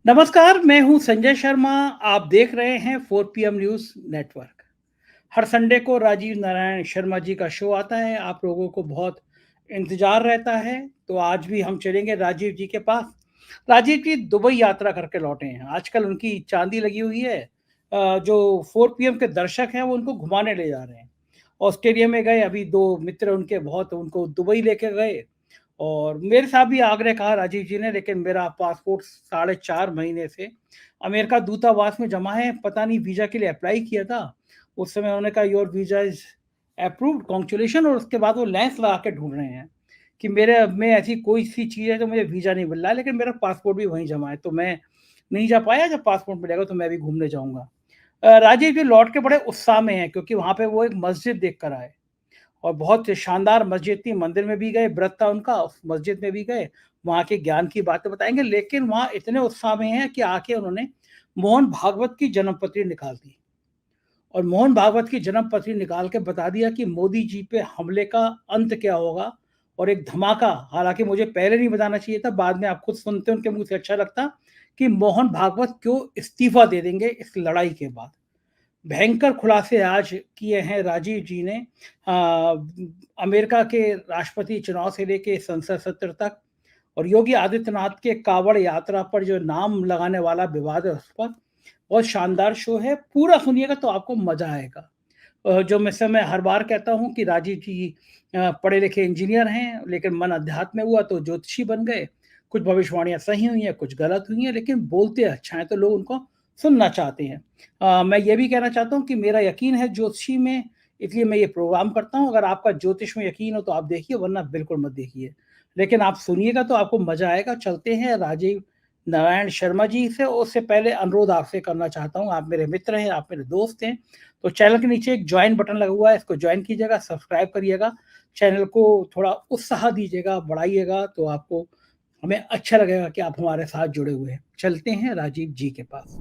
नमस्कार, मैं हूं संजय शर्मा। आप देख रहे हैं 4 PM न्यूज़ नेटवर्क। हर संडे को राजीव नारायण शर्मा जी का शो आता है। आप लोगों को बहुत इंतज़ार रहता है, तो आज भी हम चलेंगे राजीव जी के पास। राजीव जी दुबई यात्रा करके लौटे हैं। आजकल उनकी चाँदी लगी हुई है। जो 4 PM के दर्शक हैं, वो उनको घुमाने ले जा रहे हैं। ऑस्ट्रेलिया में गए, अभी 2 मित्र उनके बहुत उनको दुबई लेके गए। और मेरे साथ भी आग्रह कहा राजीव जी ने, लेकिन मेरा पासपोर्ट साढ़े 4 महीने से अमेरिका दूतावास में जमा है। पता नहीं वीज़ा के लिए अप्लाई किया था। उस समय उन्होंने कहा your visa is approved, congratulation. और उसके बाद वो लेंस लगा के ढूँढ रहे हैं कि मेरे में ऐसी कोई-सी चीज़ है तो मुझे वीज़ा नहीं मिल रहा है, लेकिन मेरा पासपोर्ट भी वहीं जमा है। तो मैं नहीं जा पाया। जब पासपोर्ट मिलेगा तो मैं भी घूमने जाऊँगा। राजीव जी लौट के बड़े उत्साह में हैं, क्योंकि वहाँ पे वो एक मस्जिद देख कर आए। और बहुत शानदार मस्जिद थी। मंदिर में भी गए, व्रत था उनका, उस मस्जिद में भी गए, वहाँ के ज्ञान की बातें बताएँगे। लेकिन वहाँ इतने उत्साह में हैं कि आके उन्होंने मोहन भागवत की जन्मपत्री निकाल दी। और मोहन भागवत की जन्मपत्री निकाल के बता दिया कि मोदी जी पे हमले का अंत क्या होगा। और एक धमाका, हालाँकि मुझे पहले नहीं बताना चाहिए था, बाद में आप खुद सुनते उनके मुँह से अच्छा लगता, कि मोहन भागवत क्यों इस्तीफ़ा दे देंगे इस लड़ाई के बाद। भयंकर खुलासे आज किए हैं राजीव जी ने। अमेरिका के राष्ट्रपति चुनाव से लेके संसद सत्र तक, और योगी आदित्यनाथ के कांवड़ यात्रा पर जो नाम लगाने वाला विवाद है उस पर। बहुत शानदार शो है, पूरा सुनिएगा तो आपको मजा आएगा। जो मैं हर बार कहता हूँ कि राजीव जी पढ़े लिखे इंजीनियर हैं, लेकिन मन अध्यात्म में हुआ तो ज्योतिषी बन गए। कुछ भविष्यवाणियां सही हुई हैं, कुछ गलत हुई हैं, लेकिन बोलते अच्छा है तो लोग उनको सुनना चाहते हैं। मैं ये भी कहना चाहता हूँ कि मेरा यकीन है ज्योतिषी में, इसलिए मैं ये प्रोग्राम करता हूँ। अगर आपका ज्योतिष में यकीन हो तो आप देखिए, वरना बिल्कुल मत देखिए। लेकिन आप सुनिएगा तो आपको मजा आएगा। चलते हैं राजीव नारायण शर्मा जी से। उससे पहले अनुरोध आपसे करना चाहता हूँ, आप मेरे मित्र हैं, आप मेरे दोस्त हैं, तो चैनल के नीचे एक ज्वाइन बटन लगा हुआ है, इसको ज्वाइन कीजिएगा, सब्सक्राइब करिएगा, चैनल को थोड़ा उत्साह दीजिएगा, बढ़ाइएगा, तो आपको हमें अच्छा लगेगा कि आप हमारे साथ जुड़े हुए हैं। चलते हैं राजीव जी के पास।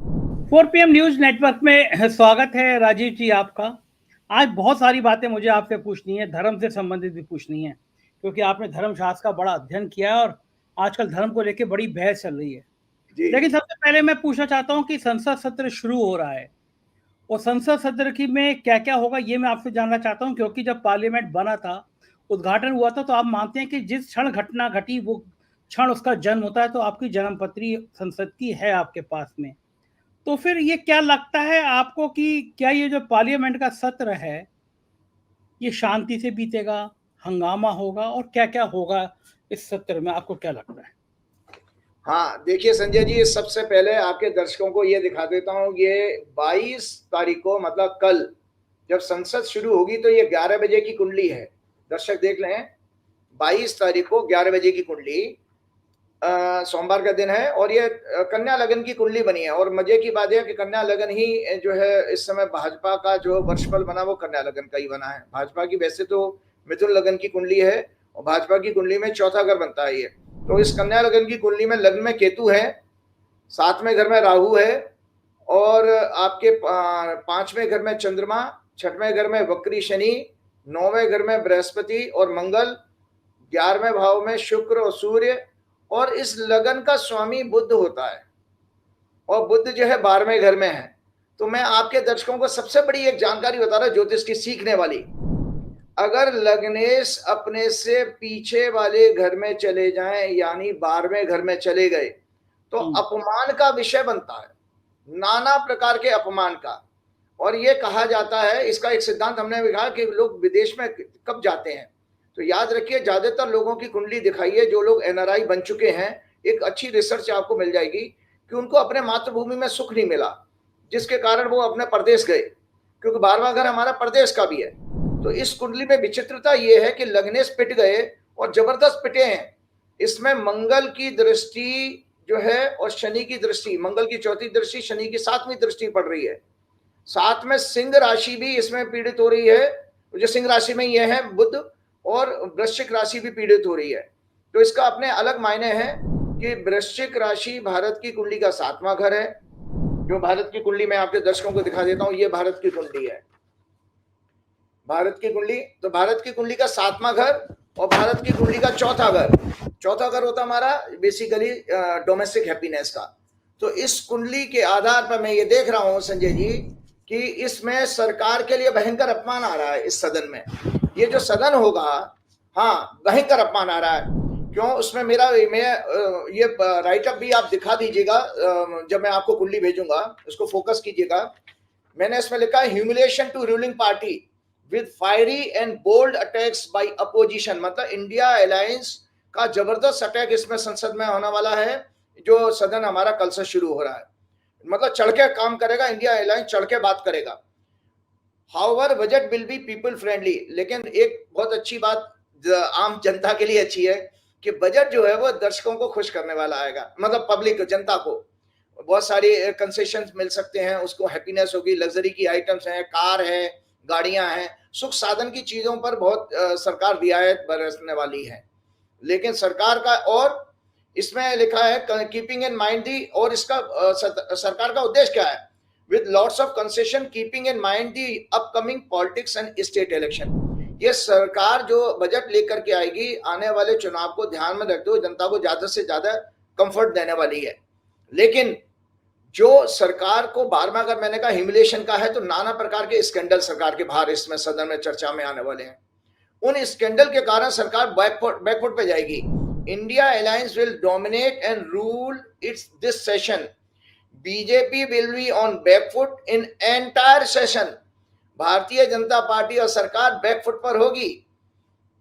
4 PM न्यूज़ नेटवर्क में स्वागत है राजीव जी आपका। आज बहुत सारी बातें मुझे आपसे पूछनी है, धर्म से संबंधित भी पूछनी है, क्योंकि आपने धर्मशास्त्र का बड़ा अध्ययन किया है और आजकल धर्म को लेके बड़ी बहस चल रही है। लेकिन सबसे पहले मैं पूछना चाहता हूँ कि संसद सत्र शुरू हो रहा है, और संसद सत्र की में क्या-क्या होगा ये मैं आपसे जानना चाहता हूँ, क्योंकि जब पार्लियामेंट बना था, उद्घाटन हुआ था, तो आप मानते हैं कि जिस क्षण घटना घटी वो क्षण उसका जन्म होता है, तो आपकी जन्मपत्री संसद की है आपके पास में। तो फिर ये क्या लगता है आपको कि क्या ये जो पार्लियामेंट का सत्र है, ये शांति से बीतेगा, हंगामा होगा, और क्या-क्या होगा इस सत्र में, आपको क्या लगता है? हाँ, देखिए संजय जी, सबसे पहले आपके दर्शकों को ये दिखा देता हूँ, ये 22 तारीख को मतलब कल जब संसद शुरू होगी तो ये 11 बजे की कुंडली है। दर्शक देख लें, 22 तारीख को 11 बजे की कुंडली सोमवार का दिन है, और ये कन्या लगन की कुंडली बनी है। और मजे की बात है कि कन्या लगन ही जो है इस समय भाजपा का जो वर्षफल बना वो कन्या लगन का ही बना है। भाजपा की वैसे तो मिथुन लगन की कुंडली है, और भाजपा की कुंडली में चौथा घर बनता है ये। तो इस कन्या लगन की कुंडली में लग्न में केतु है, 7वें घर में राहु है, और आपके 5वें घर में चंद्रमा, 6वें घर में वक्री शनि, 9वें घर में बृहस्पति और मंगल, 11वें भाव में शुक्र और सूर्य, और इस लगन का स्वामी बुध होता है, और बुध जो है 12वें घर में है। तो मैं आपके दर्शकों को सबसे बड़ी एक जानकारी बता रहा हूं ज्योतिष की सीखने वाली। अगर लग्नेश अपने से पीछे वाले घर में चले जाएं, यानी 12वें घर में चले गए, तो अपमान का विषय बनता है, नाना प्रकार के अपमान का। और ये कहा जाता है, इसका एक सिद्धांत हमने भी कहा कि लोग विदेश में कब जाते हैं, तो याद रखिए ज्यादातर लोगों की कुंडली दिखाइए जो लोग एनआरआई बन चुके हैं। एक अच्छी रिसर्च आपको मिल जाएगी कि उनको अपने मातृभूमि में सुख नहीं मिला, जिसके कारण वो अपने प्रदेश गए, क्योंकि 12वां घर हमारा प्रदेश का भी है। तो इस कुंडली में विचित्रता ये है कि लग्नेश पिट गए, और जबरदस्त पिटे हैं। इसमें मंगल की दृष्टि जो है और शनि की दृष्टि, मंगल की चौथी दृष्टि, शनि की 7वीं दृष्टि पड़ रही है। साथ में सिंह राशि भी इसमें पीड़ित हो रही है, जो सिंह राशि में ये है बुध, और वृश्चिक राशि भी पीड़ित हो रही है। तो इसका अपने अलग मायने हैं कि वृश्चिक राशि भारत की कुंडली का 7वां घर है। जो भारत की कुंडली मैं आपके दर्शकों को दिखा देता हूं, ये भारत की कुंडली है, भारत की कुंडली। तो भारत की कुंडली का 7वां घर और भारत की कुंडली का चौथा घर होता हमारा बेसिकली डोमेस्टिक हैप्पीनेस का। तो इस कुंडली के आधार पर मैं ये देख रहा हूं संजय जी कि इसमें सरकार के लिए भयंकर अपमान आ रहा है। इस सदन में ये जो सदन होगा, हाँ, भयंकर अपमान आ रहा है। क्यों? उसमें ये राइटअप भी आप दिखा दीजिएगा, जब मैं आपको कुंडली भेजूंगा उसको फोकस कीजिएगा। मैंने इसमें लिखा है humiliation to ruling party with fiery and bold attacks by opposition. मतलब इंडिया अलायंस का जबरदस्त अटैक इसमें संसद में होने वाला है। जो सदन हमारा कल से शुरू हो रहा है, मतलब चढ़ के काम करेगा, इंडिया अलायंस चढ़ के बात करेगा। However budget will be people friendly. लेकिन एक बहुत अच्छी बात आम जनता के लिए अच्छी है कि बजट जो है वो दर्शकों को खुश करने वाला आएगा, मतलब पब्लिक जनता को बहुत सारी कंसेशन मिल सकते हैं, उसको हैप्पीनेस होगी, लग्जरी की आइटम्स हैं, कार है, गाड़ियां हैं, सुख साधन की चीजों पर बहुत सरकार रियायत बरसने वाली है। लेकिन सरकार का, और इसमें लिखा है कीपिंग इन माइंड दी, और इसका सरकार का उद्देश्य क्या है? With lots of concession keeping in mind the upcoming politics and state election. ये सरकार जो बजट लेकर के आएगी, आने वाले चुनाव को ध्यान में रखते हुए जनता को ज्यादा से ज्यादा कंफर्ट देने वाली है। लेकिन जो सरकार को बार बार, अगर मैंने कहा ह्यूमिलिएशन का है, तो नाना प्रकार के स्कैंडल सरकार के बाहर इसमें सदन में चर्चा में आने वाले हैं। उन स्कैंडल के कारण सरकार बैकफुट पे जाएगी। India alliance will dominate and rule its this session. BJP will be on backfoot in entire session. Bharatiya Janata Party और सरकार बैकफुट पर होगी।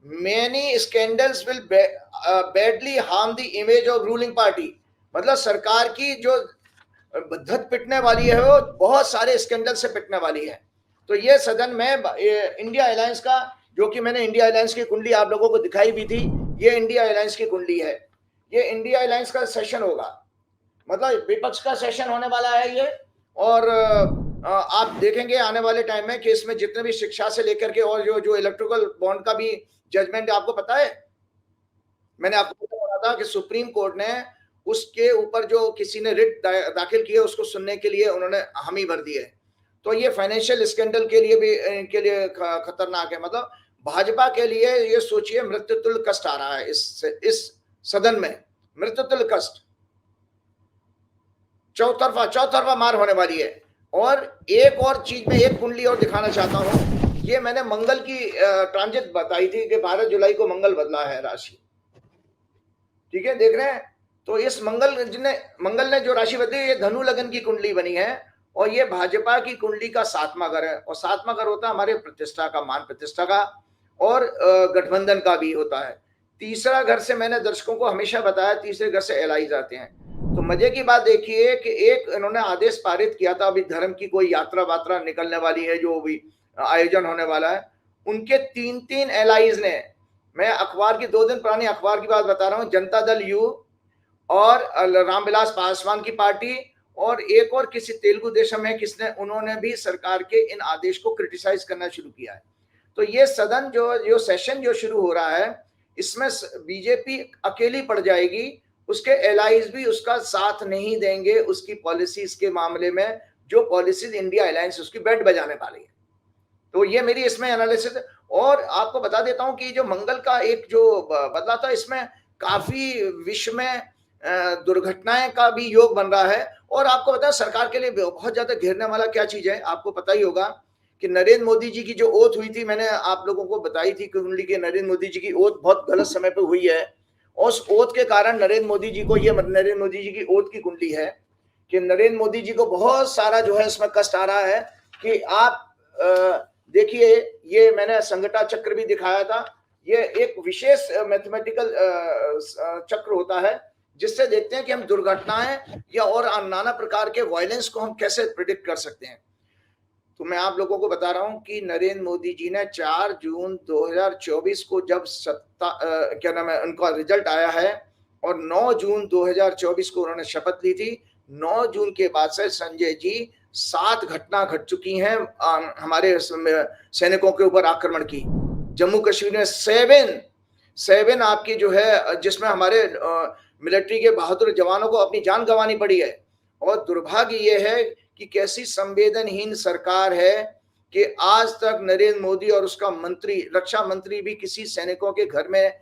Many scandals will badly harm the image of ruling party. मतलब सरकार की जो धत पिटने वाली है वो बहुत सारे स्कैंडल से पिटने वाली है। तो ये सदन में इंडिया अलायंस का, जो कि मैंने इंडिया अलायंस की कुंडली आप लोगों को दिखाई भी थी, ये इंडिया अलायंस की कुंडली है। ये इंडिया अलायंस का सेशन होगा, मतलब विपक्ष का सेशन होने वाला है ये। और आप देखेंगे आने वाले टाइम में कि इसमें जितने भी शिक्षा से लेकर के और जो इलेक्ट्रिकल बॉन्ड का भी जजमेंट, आपको पता है, मैंने आपको बताया था कि सुप्रीम कोर्ट ने उसके ऊपर जो किसी ने रिट दाखिल किया उसको सुनने के लिए उन्होंने हामी भर दी है। तो ये फाइनेंशियल स्कैंडल के लिए भी खतरनाक है। मतलब भाजपा के लिए ये सोचिए, मृत्युतुल्य कष्ट आ रहा है इस सदन में, मृत्युतुल्य कष्ट, चौतरफा मार होने वाली है। और एक और चीज में एक कुंडली और दिखाना चाहता हूं। ये मैंने मंगल की ट्रांजिट बताई थी कि 12 जुलाई को मंगल बदला है राशि, ठीक है, देख रहे हैं। तो इस मंगल ने जो राशि बदली, ये धनु लगन की कुंडली बनी है, और ये भाजपा की कुंडली का 7वां घर है। और 7वां घर होता है हमारे प्रतिष्ठा का, मान प्रतिष्ठा का, और गठबंधन का भी होता है। तीसरा घर से मैंने दर्शकों को हमेशा बताया, तीसरे घर से एलाइज आते हैं। तो मजे की बात देखिए कि एक इन्होंने आदेश पारित किया था, अभी धर्म की कोई यात्रा वात्रा निकलने वाली है, जो भी आयोजन होने वाला है, उनके 3 एलाइज ने, मैं अखबार की 2 दिन पुरानी अखबार की बात बता रहा हूँ, जनता दल यू और रामविलास पासवान की पार्टी, और एक और किसी तेलुगु देशम है किसने, उन्होंने भी सरकार के इन आदेश को क्रिटिसाइज करना शुरू किया है। तो ये सदन जो सेशन जो शुरू हो रहा है, इसमें बीजेपी अकेली पड़ जाएगी, उसके एलाइज भी उसका साथ नहीं देंगे उसकी पॉलिसीज के मामले में, जो पॉलिसीज इंडिया अलायंस उसकी बैंड बजाने वाली है। तो ये मेरी इसमें एनालिसिस है। और आपको बता देता हूं कि जो मंगल का एक जो बदला था, इसमें काफी विश्व में दुर्घटनाएं का भी योग बन रहा है। और आपको पता है सरकार के लिए बहुत ज्यादा घेरने वाला क्या चीज है, आपको पता ही होगा कि नरेंद्र मोदी जी की जो ओथ हुई थी, मैंने आप लोगों को बताई थी कुंडली के, नरेंद्र मोदी जी की ओथ बहुत गलत समय पर हुई है। और उस ओथ के कारण नरेंद्र मोदी जी को, ये नरेंद्र मोदी जी की ओथ की कुंडली है कि नरेंद्र मोदी जी को बहुत सारा जो है इसमें कष्ट आ रहा है। कि आप देखिए, ये मैंने संगठा चक्र भी दिखाया था, ये एक विशेष मैथमेटिकल चक्र होता है, जिससे देखते हैं कि हम दुर्घटनाएं या और नाना प्रकार के वायलेंस को हम कैसे प्रिडिक्ट कर सकते हैं। तो मैं आप लोगों को बता रहा हूं कि नरेंद्र मोदी जी ने 4 जून 2024 को जब क्या नाम है उनका रिजल्ट आया है, और 9 जून 2024 को उन्होंने शपथ ली थी। 9 जून के बाद से संजय जी 7 घटना घट चुकी हैं हमारे सैनिकों के ऊपर आक्रमण की। जम्मू कश्मीर में 7 आपकी जो है, जिसमें हमारे मिलिट्री के बहादुर जवानों को अपनी जान गंवानी पड़ी है। और दुर्भाग्य ये है कि कैसी संवेदनहीन सरकार है कि आज तक नरेंद्र मोदी और उसका मंत्री, रक्षा मंत्री भी किसी सैनिकों के घर में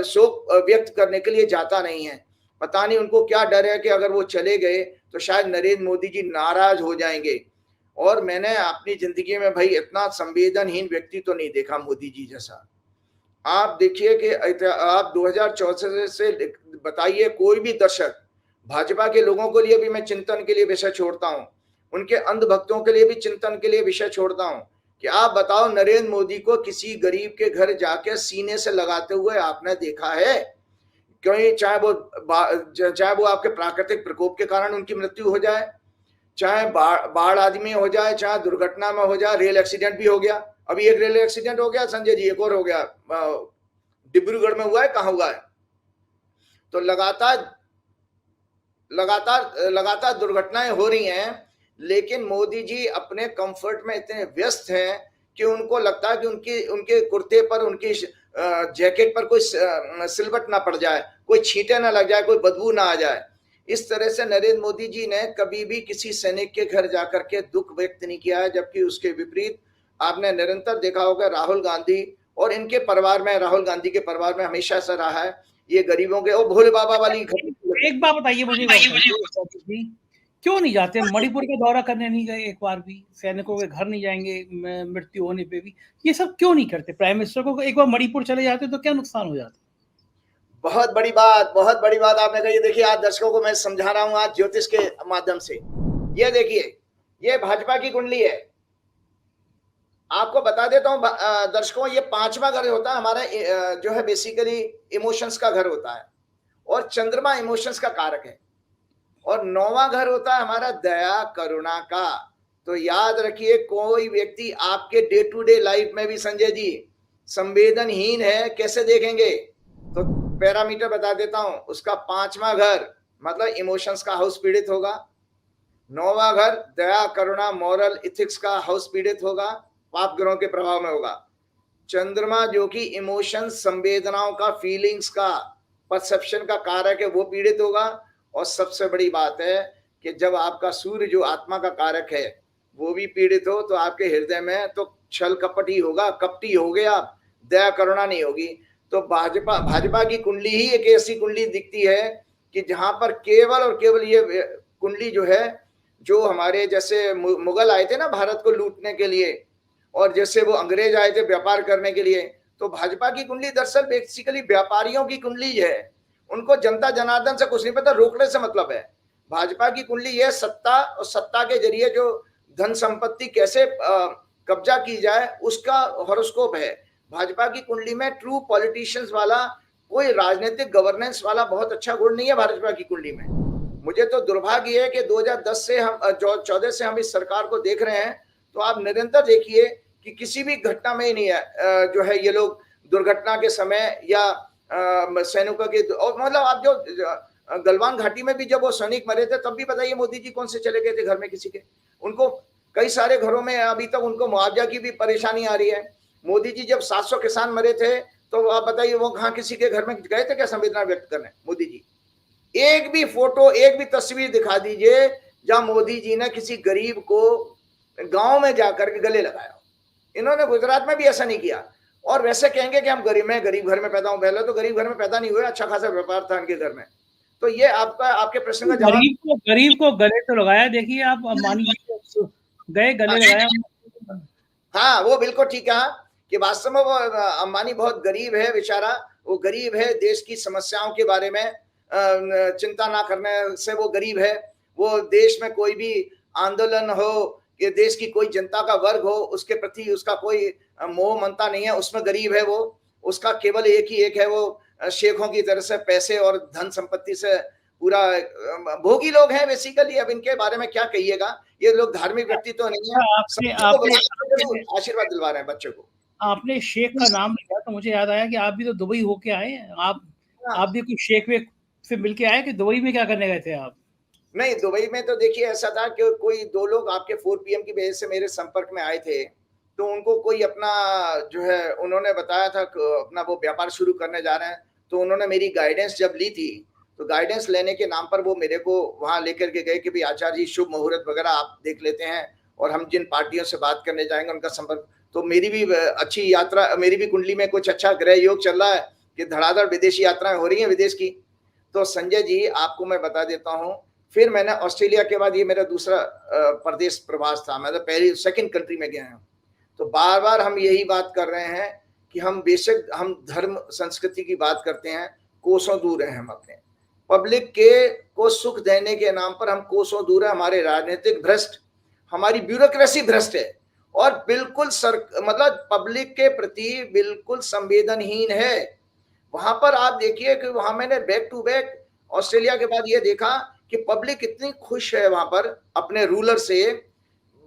शोक व्यक्त करने के लिए जाता नहीं है। पता नहीं उनको क्या डर है कि अगर वो चले गए तो शायद नरेंद्र मोदी जी नाराज हो जाएंगे। और मैंने अपनी जिंदगी में भाई इतना संवेदनहीन व्यक्ति तो नहीं देखा मोदी जी जैसा। आप देखिए कि आप 2014 से बताइए कोई भी दर्शक, भाजपा के लोगों के लिए भी मैं चिंतन के लिए विषय छोड़ता हूं, उनके अंधभक्तों के लिए भी चिंतन के लिए विषय छोड़ता हूं कि आप बताओ नरेंद्र मोदी को किसी गरीब के घर जाके सीने से लगाते हुए आपने देखा है? क्यों, चाहे वो आपके प्राकृतिक प्रकोप के कारण उनकी मृत्यु हो जाए, चाहे बाढ़ आदि में हो जाए, चाहे दुर्घटना में हो जाए, रेल एक्सीडेंट भी हो गया। अभी एक रेल एक्सीडेंट हो गया संजय जी, एक और हो गया डिब्रूगढ़ में हुआ है, कहां हुआ है? तो लगातार लगातार लगातार दुर्घटनाएं हो रही हैं, लेकिन मोदी जी अपने कंफर्ट में इतने व्यस्त हैं कि उनको लगता है कि उनके कुर्ते पर, उनकी जैकेट पर कोई सिलवट ना पड़ जाए, कोई छींटे ना लग जाए, कोई बदबू ना आ जाए। इस तरह से नरेंद्र मोदी जी ने कभी भी किसी सैनिक के घर जाकर के दुख व्यक्त नहीं किया है, जबकि उसके विपरीत आपने निरंतर देखा होगा राहुल गांधी और इनके परिवार में, राहुल गांधी के परिवार में हमेशा से रहा है ये गरीबों के, और भोले बाबा वाली। एक बात बताइए मुझे, क्यों नहीं जाते? मणिपुर का दौरा करने नहीं गए एक बार भी, सैनिकों के घर नहीं जाएंगे मृत्यु होने पे भी, ये सब क्यों नहीं करते? प्राइम मिनिस्टर को एक बार मणिपुर चले जाते तो क्या नुकसान हो जाता? बहुत बड़ी बात आपने कही। देखिए आज दर्शकों को मैं समझा रहा हूं आज ज्योतिष के माध्यम से। ये देखिए, ये भाजपा की कुंडली है। आपको बता देता हूं दर्शकों, ये 5वां घर होता है हमारा, जो है बेसिकली इमोशंस का घर होता है, और चंद्रमा इमोशंस का कारक है, और 9वां घर होता है हमारा दया करुणा का। तो याद रखिए, कोई व्यक्ति आपके डे टू डे लाइफ में भी संजय जी संवेदनहीन है, कैसे देखेंगे? तो पैरामीटर बता देता हूं, उसका 5वां घर मतलब इमोशंस का हाउस पीड़ित होगा, 9वां घर दया करुणा मॉरल इथिक्स का हाउस पीड़ित होगा, पाप ग्रहों के प्रभाव में होगा। चंद्रमा जो कि इमोशन, संवेदनाओं का, फीलिंग्स का, परसेप्शन का कारक है, वो पीड़ित होगा। और सबसे बड़ी बात है कि जब आपका सूर्य जो आत्मा का कारक है वो भी पीड़ित हो, तो आपके हृदय में तो छल कपट ही होगा, कपटी हो गए आप, दया करुणा नहीं होगी। तो भाजपा की कुंडली ही एक ऐसी कुंडली दिखती है कि जहां पर केवल और केवल ये कुंडली जो है, जो हमारे जैसे मुगल आए थे ना भारत को लूटने के लिए, और जैसे वो अंग्रेज आए थे व्यापार करने के लिए, तो भाजपा की कुंडली दरअसल बेसिकली व्यापारियों की कुंडली है। उनको जनता जनार्दन से कुछ नहीं पता, रोकने से मतलब है। भाजपा की कुंडली ये सत्ता, और सत्ता के जरिए जो धन संपत्ति कैसे कब्जा की जाए उसका हॉरोस्कोप है। भाजपा की कुंडली में ट्रू पॉलिटिशियंस वाला, कोई राजनीतिक गवर्नेंस वाला बहुत अच्छा गुण नहीं है भाजपा की कुंडली में। मुझे तो दुर्भाग्य है कि 2010 से हम 14 से हम इस सरकार को देख रहे हैं, तो आप निरंतर देखिए कि किसी भी घटना में ही नहीं है जो है ये लोग दुर्घटना के समय या सैनिकों के, और मतलब आप जो गलवान घाटी में भी जब वो सैनिक मरे थे तब भी बताइए मोदी जी कौन से चले गए थे घर में किसी के? उनको कई सारे घरों में अभी तक उनको मुआवजा की भी परेशानी आ रही है। मोदी जी जब 700 किसान मरे थे तो आप बताइए वो कहाँ किसी के घर में गए थे क्या संवेदना व्यक्त करने? मोदी जी एक भी फोटो, एक भी तस्वीर दिखा दीजिए जहां मोदी जी ने किसी गरीब को गांव में जाकर के गले लगाया। इन्होंने गुजरात में भी ऐसा नहीं किया। और वैसे कहेंगे कि हम गरीब घर में पैदा हूं, पहले तो गरीब घर में पैदा नहीं हुए, अच्छा खासा व्यापार था उनके घर में। तो ये आपके प्रश्न का जवाब। गरीब को गले तो लगाया, देखिए आप अंबानी जी गए गले लगाया। हाँ, वो बिल्कुल ठीक कहा कि वास्तव में वो अंबानी बहुत गरीब है बेचारा, वो गरीब है, देश की समस्याओं के बारे में चिंता ना करने से वो गरीब है। वो देश में कोई भी आंदोलन हो कि देश की कोई जनता का वर्ग हो, उसके प्रति उसका कोई मोह ममता नहीं है, उसमें गरीब है वो। उसका केवल एक ही एक है, वो शेखों की तरह से पैसे और धन संपत्ति से पूरा भोगी लोग हैं बेसिकली। अब इनके बारे में क्या कहिएगा, ये लोग धार्मिक व्यक्ति तो नहीं है, आशीर्वाद दिलवा रहे हैं बच्चों को। आपने शेख का नाम लिया तो मुझे याद आया कि आप भी तो दुबई होके आए हैं। आप भी कोई शेख वेख से मिलके आए कि दुबई में क्या करने गए थे आप? नहीं, दुबई में तो देखिए ऐसा था कि कोई 2 लोग आपके 4 PM की वजह से मेरे संपर्क में आए थे। तो उनको कोई अपना जो है उन्होंने बताया था कि अपना वो व्यापार शुरू करने जा रहे हैं। तो उन्होंने मेरी गाइडेंस जब ली थी, तो गाइडेंस लेने के नाम पर वो मेरे को वहां लेकर के गए कि भाई आचार्य जी शुभ मुहूर्त वगैरह आप देख लेते हैं, और हम जिन पार्टियों से बात करने जाएंगे उनका संपर्क। तो मेरी भी अच्छी यात्रा, मेरी भी कुंडली में कुछ अच्छा ग्रह योग चल रहा है कि धड़ाधड़ विदेशी यात्राएं हो रही हैं विदेश की। तो संजय जी आपको मैं बता देता हूं, फिर मैंने ऑस्ट्रेलिया के बाद ये मेरा दूसरा प्रदेश प्रवास था, मैं तो पहली सेकंड कंट्री में गया हूं। तो बार बार हम यही बात कर रहे हैं कि हम बेशक हम धर्म संस्कृति की बात करते हैं, कोसों दूर हैं हम अपने पब्लिक के को सुख देने के नाम पर, हम कोसों दूर है। हमारे राजनीतिक भ्रष्ट, हमारी ब्यूरोक्रेसी भ्रष्ट है और बिल्कुल मतलब पब्लिक के प्रति बिल्कुल संवेदनहीन है। वहां पर आप देखिए कि वहां मैंने बैक टू बैक ऑस्ट्रेलिया के बाद ये देखा कि पब्लिक इतनी खुश है वहां पर अपने रूलर से,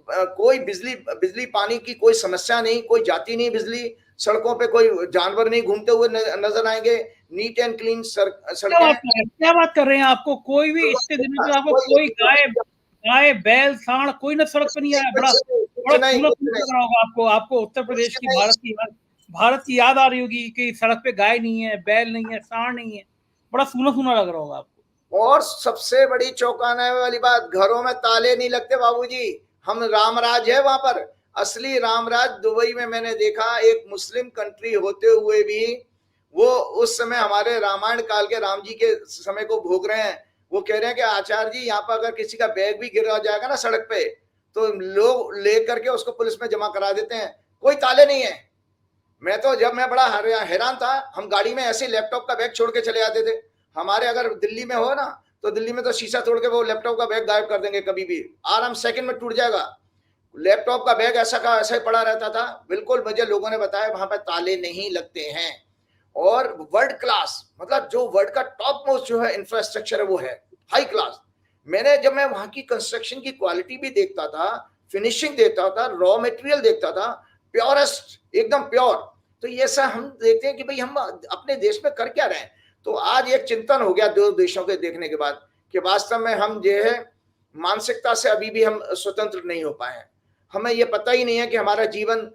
कोई बिजली पानी की कोई समस्या नहीं, कोई जाती नहीं बिजली, सड़कों पे कोई जानवर नहीं घूमते हुए नजर आएंगे, नीट एंड क्लीन सड़कें। क्या बात कर रहे हैं? आपको कोई भी इतने दिनों में आपको कोई गाय बैल सांड कोई ना सड़क पर नहीं आया? बड़ा लग रहा होगा आपको उत्तर प्रदेश की भारत की याद आ रही होगी कि सड़क पे गाय नहीं है, बैल नहीं है, सांड नहीं है, बड़ा सूना सूना लग रहा होगा आपको। और सबसे बड़ी चौंकाने वाली बात, घरों में ताले नहीं लगते बाबूजी। हम रामराज है वहां पर, असली रामराज दुबई में मैंने देखा। एक मुस्लिम कंट्री होते हुए भी वो उस समय हमारे रामायण काल के राम जी के समय को भोग रहे हैं। वो कह रहे हैं कि आचार्य जी यहाँ पर अगर किसी का बैग भी गिर जाएगा ना सड़क पे, तो लोग लेकर के उसको पुलिस में जमा करा देते हैं, कोई ताले नहीं है। मैं बड़ा हैरान था, हम गाड़ी में ऐसे लैपटॉप का बैग छोड़ के चले जाते थे। हमारे अगर दिल्ली में हो ना, तो दिल्ली में तो शीशा तोड़ के वो लैपटॉप का बैग गायब कर देंगे, कभी भी आराम सेकंड में टूट जाएगा। लैपटॉप का बैग ऐसा का ऐसा ही पड़ा रहता था। बिल्कुल मुझे लोगों ने बताया वहां पर ताले नहीं लगते हैं। और वर्ल्ड क्लास, मतलब जो वर्ल्ड का टॉप मोस्ट जो है इंफ्रास्ट्रक्चर है वो है हाई क्लास। जब मैं वहां की कंस्ट्रक्शन की क्वालिटी भी देखता था, फिनिशिंग देखता था, रॉ मटेरियल देखता था, प्योरेस्ट एकदम प्योर, तो ये सब हम देखते हैं कि भाई हम अपने देश में कर क्या रहे हैं। तो आज एक चिंतन हो गया दो देशों के देखने के बाद कि वास्तव में हम जो है मानसिकता से अभी भी हम स्वतंत्र नहीं हो पाए हैं। हमें ये पता ही नहीं है कि हमारा जीवन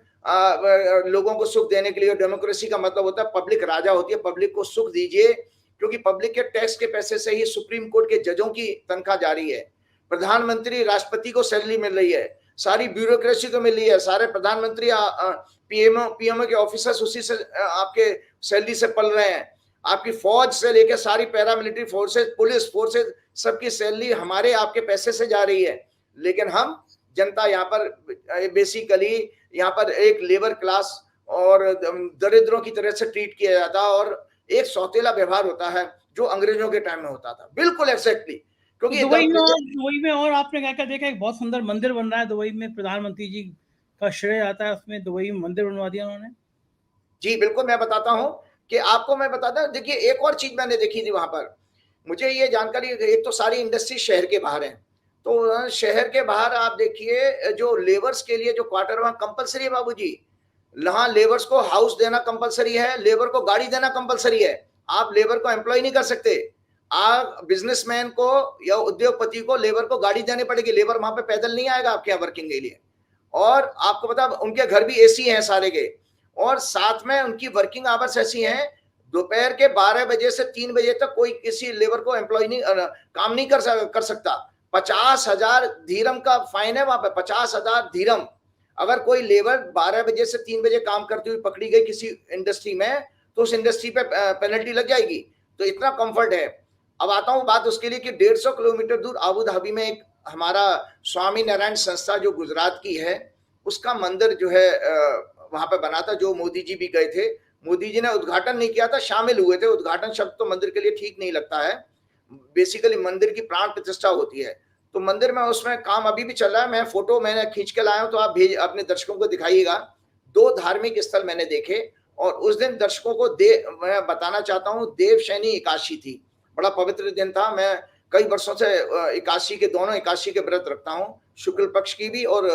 लोगों को सुख देने के लिए, डेमोक्रेसी का मतलब होता है पब्लिक राजा होती है, पब्लिक को सुख दीजिए, क्योंकि पब्लिक के टैक्स के पैसे से ही सुप्रीम कोर्ट के जजों की तनख्वाह जारी है, प्रधानमंत्री राष्ट्रपति को सैलरी मिल रही है, सारी ब्यूरोक्रेसी को मिल रही है, सारे प्रधानमंत्री पीएमओ के ऑफिसर्स उसी से आपके सैलरी से पल रहे हैं, आपकी फौज से लेकर सारी पैरामिलिट्री फोर्सेस, पुलिस फोर्सेस, सबकी सैलरी हमारे आपके पैसे से जा रही है। लेकिन हम जनता यहाँ पर बेसिकली यहाँ पर एक लेबर क्लास और दरिद्रों की तरह से ट्रीट किया जाता है और एक सौतेला व्यवहार होता है जो अंग्रेजों के टाइम में होता था। बिल्कुल एक्जैक्टली, क्योंकि दुबई में और आपने क्या क्या देखा, एक बहुत सुंदर मंदिर बन रहा है दुबई में, प्रधानमंत्री जी का श्रेय आता है उसमें, दुबई में मंदिर बनवा दिया उन्होंने। जी बिल्कुल, मैं बताता हूँ कि आपको मैं बताता हूँ। देखिए एक और चीज मैंने देखी थी वहां पर, मुझे ये जानकारी, एक तो सारी इंडस्ट्री शहर के बाहर है, तो शहर के बाहर आप देखिए जो लेबर्स के लिए जो क्वार्टर वहां कंपलसरी है बाबूजी, वहां लेबर्स को हाउस देना कंपलसरी है, लेबर को गाड़ी देना कंपलसरी है। आप लेबर को एम्प्लॉय नहीं कर सकते, आप बिजनेसमैन को या उद्योगपति को लेबर को गाड़ी देनी पड़ेगी, लेबर वहां पे पैदल नहीं आएगा आपके यहाँ वर्किंग के लिए। और आपको पता उनके घर भी एसी हैं सारे के, और साथ में उनकी वर्किंग आवर्स ऐसी हैं, दोपहर के 12 बजे से 3 बजे तक कोई किसी लेबर को एम्प्लॉय नहीं काम नहीं कर सकता। 50,000 धीरम का फाइन है वहां पे, 50,000 धीरम। अगर कोई लेबर 12 बजे से 3 बजे काम करती हुई पकड़ी गई किसी इंडस्ट्री में, तो उस इंडस्ट्री पे पेनल्टी लग जाएगी। तो इतना कंफर्ट है। अब आता हूं बात उसके लिए कि 150 किलोमीटर दूर अबू धाबी में एक हमारा स्वामी नारायण संस्था जो गुजरात की है, उसका मंदिर जो है वहां पे बना था, जो मोदी जी भी गए थे। मोदी जी ने उद्घाटन नहीं किया था, शामिल हुए थे। उद्घाटन शब्द तो मंदिर के लिए ठीक नहीं लगता है, बेसिकली मंदिर की प्राण प्रतिष्ठा होती है। तो मंदिर में उसमें काम अभी भी चल रहा है। मैं फोटो मैंने खींच के लाया हूं, तो आप अपने दर्शकों को दिखाइएगा। 2 धार्मिक स्थल मैंने देखे, और उस दिन दर्शकों को मैं बताना चाहता हूं, देवशैनी एकादशी थी, बड़ा पवित्र दिन था। मैं कई वर्षों से एकादशी के, दोनों एकादशी के व्रत रखता हूं, शुक्ल पक्ष की भी और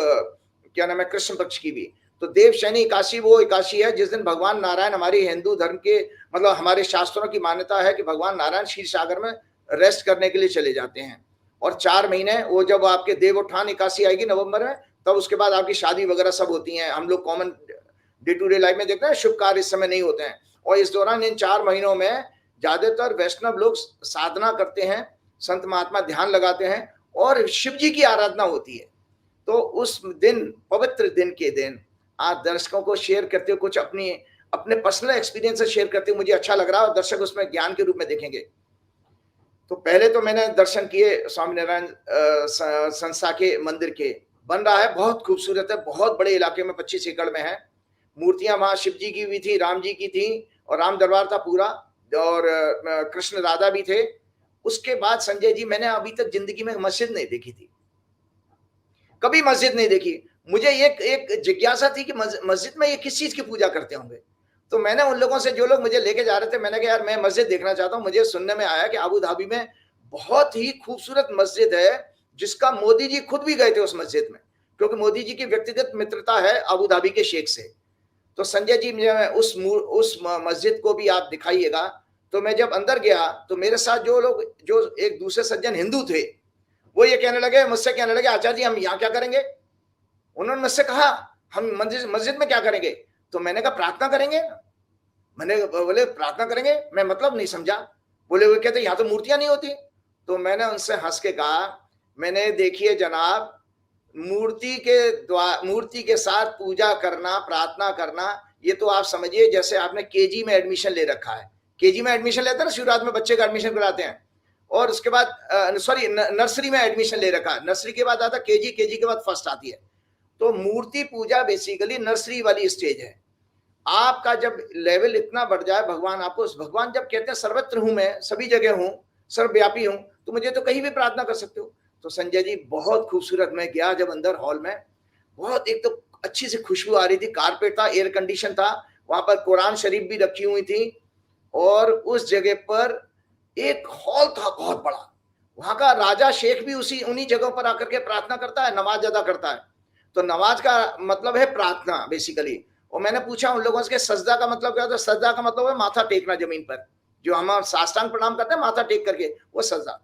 क्या नाम है कृष्ण पक्ष की भी। तो देवशैनी एकादशी वो एकादशी है जिस दिन भगवान नारायण, हमारी हिंदू धर्म के मतलब हमारे शास्त्रों की मान्यता है कि भगवान नारायण क्षीर सागर में रेस्ट करने के लिए चले जाते हैं। और 4 महीने वो जब आपके देवोत्थान एकादशी आएगी नवंबर में, तब उसके बाद आपकी शादी वगैरह सब होती हैं। हम लोग common day to day life में देखते हैं, शुभ कार्य इस समय नहीं होते हैं। और इस दौरान इन 4 महीनों में ज्यादातर वैष्णव लोग साधना करते हैं, संत महात्मा ध्यान लगाते हैं और शिव जी की आराधना होती है। तो उस दिन, पवित्र दिन के दिन आप दर्शकों को शेयर करते हो, कुछ अपने पर्सनल एक्सपीरियंस शेयर करते हो, मुझे अच्छा लग रहा है और दर्शक उसमें ज्ञान के रूप में देखेंगे। तो पहले तो मैंने दर्शन किए स्वामीनारायण संस्था के मंदिर के। बन रहा है, बहुत खूबसूरत है, बहुत बड़े इलाके में 25 एकड़ में है। मूर्तियां वहां शिव जी की भी थी, राम जी की थी, और राम दरबार था पूरा, और कृष्ण राधा भी थे। उसके बाद संजय जी, मैंने अभी तक जिंदगी में मस्जिद नहीं देखी थी, कभी मस्जिद नहीं देखी। मुझे एक जिज्ञासा थी कि मस्जिद में ये किस चीज की पूजा करते होंगे। तो मैंने उन लोगों से, जो लोग मुझे लेके जा रहे थे, मैंने कहा यार मैं मस्जिद देखना चाहता हूँ। मुझे सुनने में आया कि अबू धाबी में बहुत ही खूबसूरत मस्जिद है, जिसका मोदी जी खुद भी गए थे उस मस्जिद में, क्योंकि मोदी जी की व्यक्तिगत मित्रता है अबू धाबी के शेख से। तो संजय जी, उस मस्जिद को भी आप दिखाइएगा। तो मैं जब अंदर गया तो मेरे साथ जो लोग, जो एक दूसरे सज्जन हिंदू थे, वो ये कहने लगे, मुझसे कहने लगे, आचार्य जी हम यहाँ क्या करेंगे। उन्होंने मुझसे कहा हम मस्जिद में क्या करेंगे। तो मैंने कहा प्रार्थना करेंगे। मैंने बोले प्रार्थना करेंगे, मैं मतलब नहीं समझा। बोले, वो कहते यहाँ तो मूर्तियां नहीं होती। तो मैंने उनसे हंस के कहा, मैंने, देखिए जनाब, मूर्ति के साथ पूजा करना, प्रार्थना करना, ये तो आप समझिए जैसे आपने केजी में एडमिशन ले रखा है। केजी में एडमिशन लेते हैं ना, शुरुआत में बच्चे का एडमिशन कराते हैं, और उसके बाद सॉरी नर्सरी में एडमिशन ले रखा है, नर्सरी के बाद आता केजी, केजी के बाद फर्स्ट आती है। तो मूर्ति पूजा बेसिकली नर्सरी वाली स्टेज है। आपका जब लेवल इतना बढ़ जाए, भगवान आपको, भगवान जब कहते हैं सर्वत्र हूं, मैं सभी जगह हूं, सर्वव्यापी हूं, तो मुझे तो कहीं भी प्रार्थना कर सकते हो। तो संजय जी बहुत खूबसूरत, मैं गया जब अंदर हॉल में, बहुत एक तो अच्छी सी खुशबू आ रही थी, कारपेट था, एयर कंडीशन था, वहां पर कुरान शरीफ भी रखी हुई थी, और उस जगह पर एक हॉल था बहुत बड़ा। वहां का राजा शेख भी उन्हीं जगहों पर आकर के प्रार्थना करता है, नमाज अदा करता है। तो नमाज का मतलब है प्रार्थना बेसिकली। और मैंने पूछा उन लोगों से सजदा का मतलब क्या होता है। सजदा का मतलब है माथा टेकना जमीन पर, जो हम साष्टांग प्रणाम करते हैं माथा टेक करके, वो सजदा।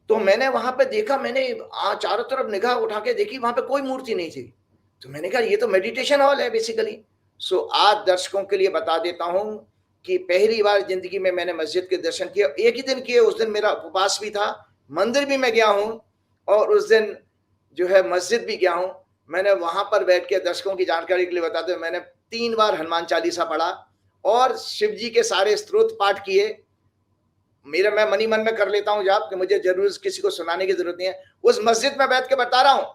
तो मैंने वहां पे देखा, मैंने चारों तरफ निगाह उठा के देखी, वहां पे कोई मूर्ति नहीं थी। तो मैंने कहा ये तो मेडिटेशन हॉल है बेसिकली। सो आज दर्शकों के लिए बता देता हूं कि पहली बार जिंदगी में मैंने मस्जिद के दर्शन किए, एक ही दिन किए, उस दिन मेरा उपवास भी था, मंदिर भी मैं गया हूं, और उस दिन जो है मस्जिद भी गया हूं। मैंने वहां पर बैठ के, दर्शकों की जानकारी के लिए बताते हुए, मैंने 3 बार हनुमान चालीसा पढ़ा और शिव जी के सारे स्तोत्र पाठ किए। मैं मनी मन में कर लेता हूं जाप, कि मुझे जरूर किसी को सुनाने की जरूरत नहीं है। उस मस्जिद में बैठ के बता रहा हूं,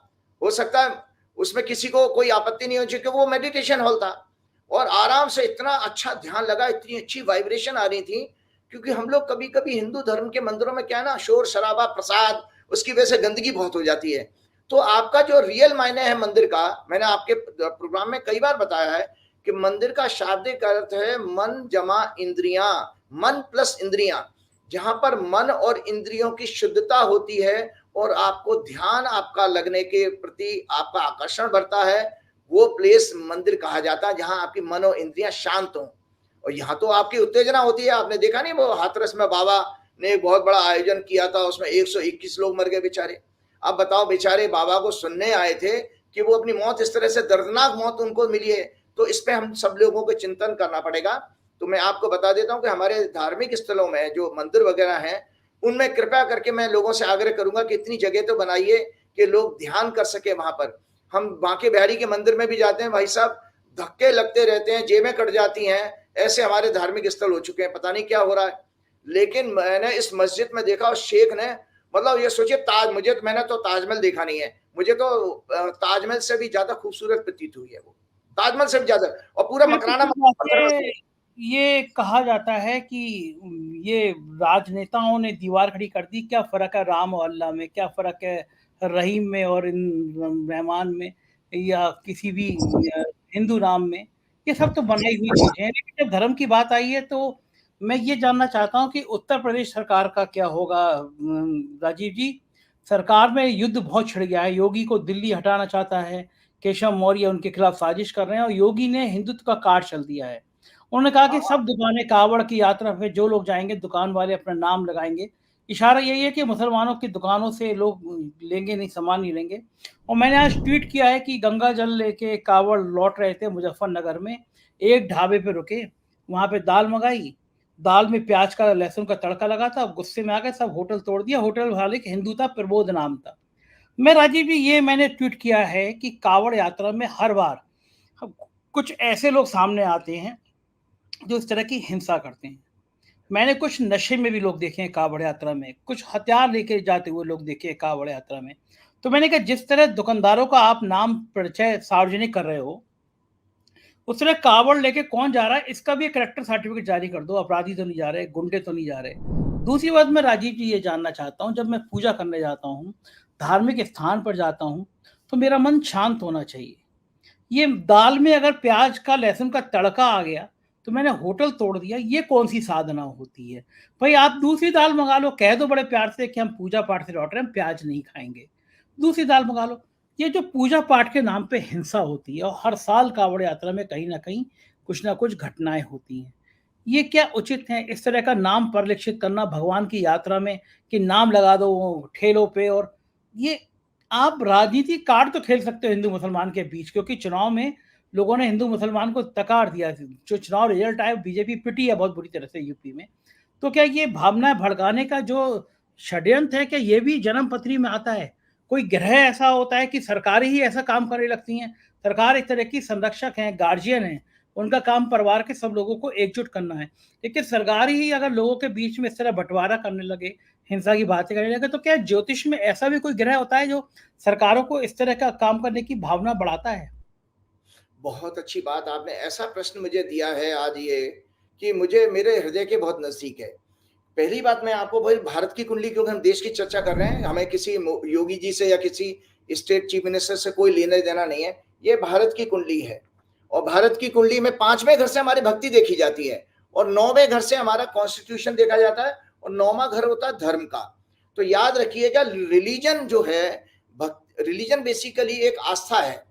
हो सकता है उसमें किसी को कोई आपत्ति नहीं हो, क्योंकि वो मेडिटेशन हॉल था, और आराम से इतना अच्छा ध्यान लगा, इतनी अच्छी वाइब्रेशन आ रही थी। क्योंकि हम लोग कभी कभी हिंदू धर्म के मंदिरों में क्या है ना, शोर शराबा, प्रसाद, उसकी वजह से गंदगी बहुत हो जाती है। तो आपका जो रियल मायने है मंदिर का, मैंने आपके प्रोग्राम में कई बार बताया है कि मंदिर का शाब्दिक अर्थ है मन जमा इंद्रियां, मन प्लस इंद्रियां। जहां पर मन और इंद्रियों की शुद्धता होती है और आपको ध्यान आपका लगने के प्रति आपका आकर्षण बढ़ता है, वो प्लेस मंदिर कहा जाता है, जहां आपकी मन और इंद्रियां शांत हों। और यहाँ तो आपकी उत्तेजना होती है। आपने देखा नहीं, वो हाथरस में बाबा ने एक बहुत बड़ा आयोजन किया था, उसमें 121 लोग मर गए बेचारे। अब बताओ, बेचारे बाबा को सुनने आए थे कि वो अपनी मौत, इस तरह से दर्दनाक मौत उनको मिली है। तो इस पे हम सब लोगों को चिंतन करना पड़ेगा। तो मैं आपको बता देता हूं कि हमारे धार्मिक स्थलों में जो मंदिर वगैरह हैं, उनमें कृपया करके मैं लोगों से आग्रह करूंगा कि इतनी जगह तो बनाइए कि लोग ध्यान कर सके वहां पर। हम बांके बिहारी के मंदिर में भी जाते हैं, भाई साहब धक्के लगते रहते हैं, जेबें कट जाती हैं। ऐसे हमारे धार्मिक स्थल हो चुके हैं, पता नहीं क्या हो रहा है। लेकिन मैंने इस मस्जिद में देखा, और शेख ने, मतलब ये सोचिए, मैंने तो ताजमहल देखा नहीं है, मुझे तो ताजमहल से भी ज्यादा खूबसूरत प्रतीत हुई है वो, ताजमहल से भी ज्यादा। और पूरा मकराना ये कहा जाता है कि ये राजनेताओं ने दीवार खड़ी कर दी, क्या फर्क है राम और अल्लाह में, क्या फर्क है रहीम में और इन रहमान में, या किसी भी हिंदू नाम में। ये सब तो बनाई हुई चीजें हैं। लेकिन जब धर्म की बात आई है तो मैं ये जानना चाहता हूँ कि उत्तर प्रदेश सरकार का क्या होगा। राजीव जी, सरकार में युद्ध बहुत छिड़ गया है, योगी को दिल्ली हटाना चाहता है, केशव मौर्य उनके खिलाफ साजिश कर रहे हैं, और योगी ने हिंदुत्व का कार्ड चल दिया है। उन्होंने कहा कि सब दुकानें, कावड़ की यात्रा पे जो लोग जाएंगे, दुकान वाले अपना नाम लगाएंगे। इशारा यही है कि मुसलमानों की दुकानों से लोग लेंगे नहीं, सामान नहीं लेंगे। और मैंने आज ट्वीट किया है कि गंगा जल लेके कावड़ लौट रहे थे मुजफ्फरनगर में, एक ढाबे पे रुके, वहां पे दाल मंगाई, दाल में प्याज का लहसुन का तड़का लगा था, गुस्से में आ गए, सब होटल तोड़ दिया। होटल वाले हिंदू था, प्रबोध नाम था। मैं राजीव जी, ये मैंने ट्वीट किया है कि कावड़ यात्रा में हर बार कुछ ऐसे लोग सामने आते हैं जो इस तरह की हिंसा करते हैं। मैंने कुछ नशे में भी लोग देखे हैं कावड़ यात्रा में, कुछ हथियार लेके जाते हुए लोग देखे हैं कावड़ यात्रा में। तो मैंने कहा जिस तरह दुकानदारों का आप नाम परिचय सार्वजनिक कर रहे हो, उस तरह कावड़ लेके कौन जा रहा है इसका भी एक करेक्टर सर्टिफिकेट जारी कर दो। अपराधी तो नहीं जा रहे, गुंडे तो नहीं जा रहे। दूसरी बात मैं राजीव जी ये जानना चाहता हूँ, जब मैं पूजा करने जाता हूँ, धार्मिक स्थान पर जाता हूँ, तो मेरा मन शांत होना चाहिए। ये दाल में अगर प्याज का लहसुन का तड़का आ गया तो मैंने होटल तोड़ दिया, ये कौन सी साधना होती है? भाई आप दूसरी दाल मंगा लो, कह दो बड़े प्यार से कि हम पूजा पाठ से लौट रहे हैं, हम प्याज नहीं खाएंगे, दूसरी दाल मंगा लो। ये जो पूजा पाठ के नाम पे हिंसा होती है और हर साल कावड़ यात्रा में कहीं ना कहीं कुछ ना कुछ घटनाएं होती हैं, ये क्या उचित है इस तरह का नाम परिलक्षित करना भगवान की यात्रा में कि नाम लगा दो वो ठेलों पे? और ये आप राजनीति कार्ड तो खेल सकते हो हिंदू मुसलमान के बीच, क्योंकि चुनाव में लोगों ने हिंदू मुसलमान को तकार दिया। जो चुनाव रिजल्ट आया बीजेपी पिटी है बहुत बुरी तरह से यूपी में। तो क्या ये भावनाएं भड़काने का जो षड्यंत्र है, क्या ये भी जन्म पत्री में आता है? कोई ग्रह ऐसा होता है कि सरकारें ही ऐसा काम करने लगती हैं? सरकार एक तरह की संरक्षक है, गार्जियन है, उनका काम परिवार के सब लोगों को एकजुट करना है। लेकिन सरकार ही अगर लोगों के बीच में इस तरह बंटवारा करने लगे, हिंसा की बातें करने लगे, तो क्या ज्योतिष में ऐसा भी कोई ग्रह होता है जो सरकारों को इस तरह का काम करने की भावना बढ़ाता है? बहुत अच्छी बात आपने ऐसा प्रश्न मुझे दिया है आज ये, कि मुझे मेरे हृदय के बहुत नज़दीक है। पहली बात मैं आपको भाई भारत की कुंडली, क्योंकि हम देश की चर्चा कर रहे हैं, हमें किसी योगी जी से या किसी स्टेट चीफ मिनिस्टर से कोई लेना देना नहीं है। ये भारत की कुंडली है और भारत की कुंडली में 5वें घर से हमारी भक्ति देखी जाती है और 9वें घर से हमारा कॉन्स्टिट्यूशन देखा जाता है और 9वां घर होता है धर्म का। तो याद रखिएगा, रिलीजन जो है, रिलीजन बेसिकली एक आस्था है।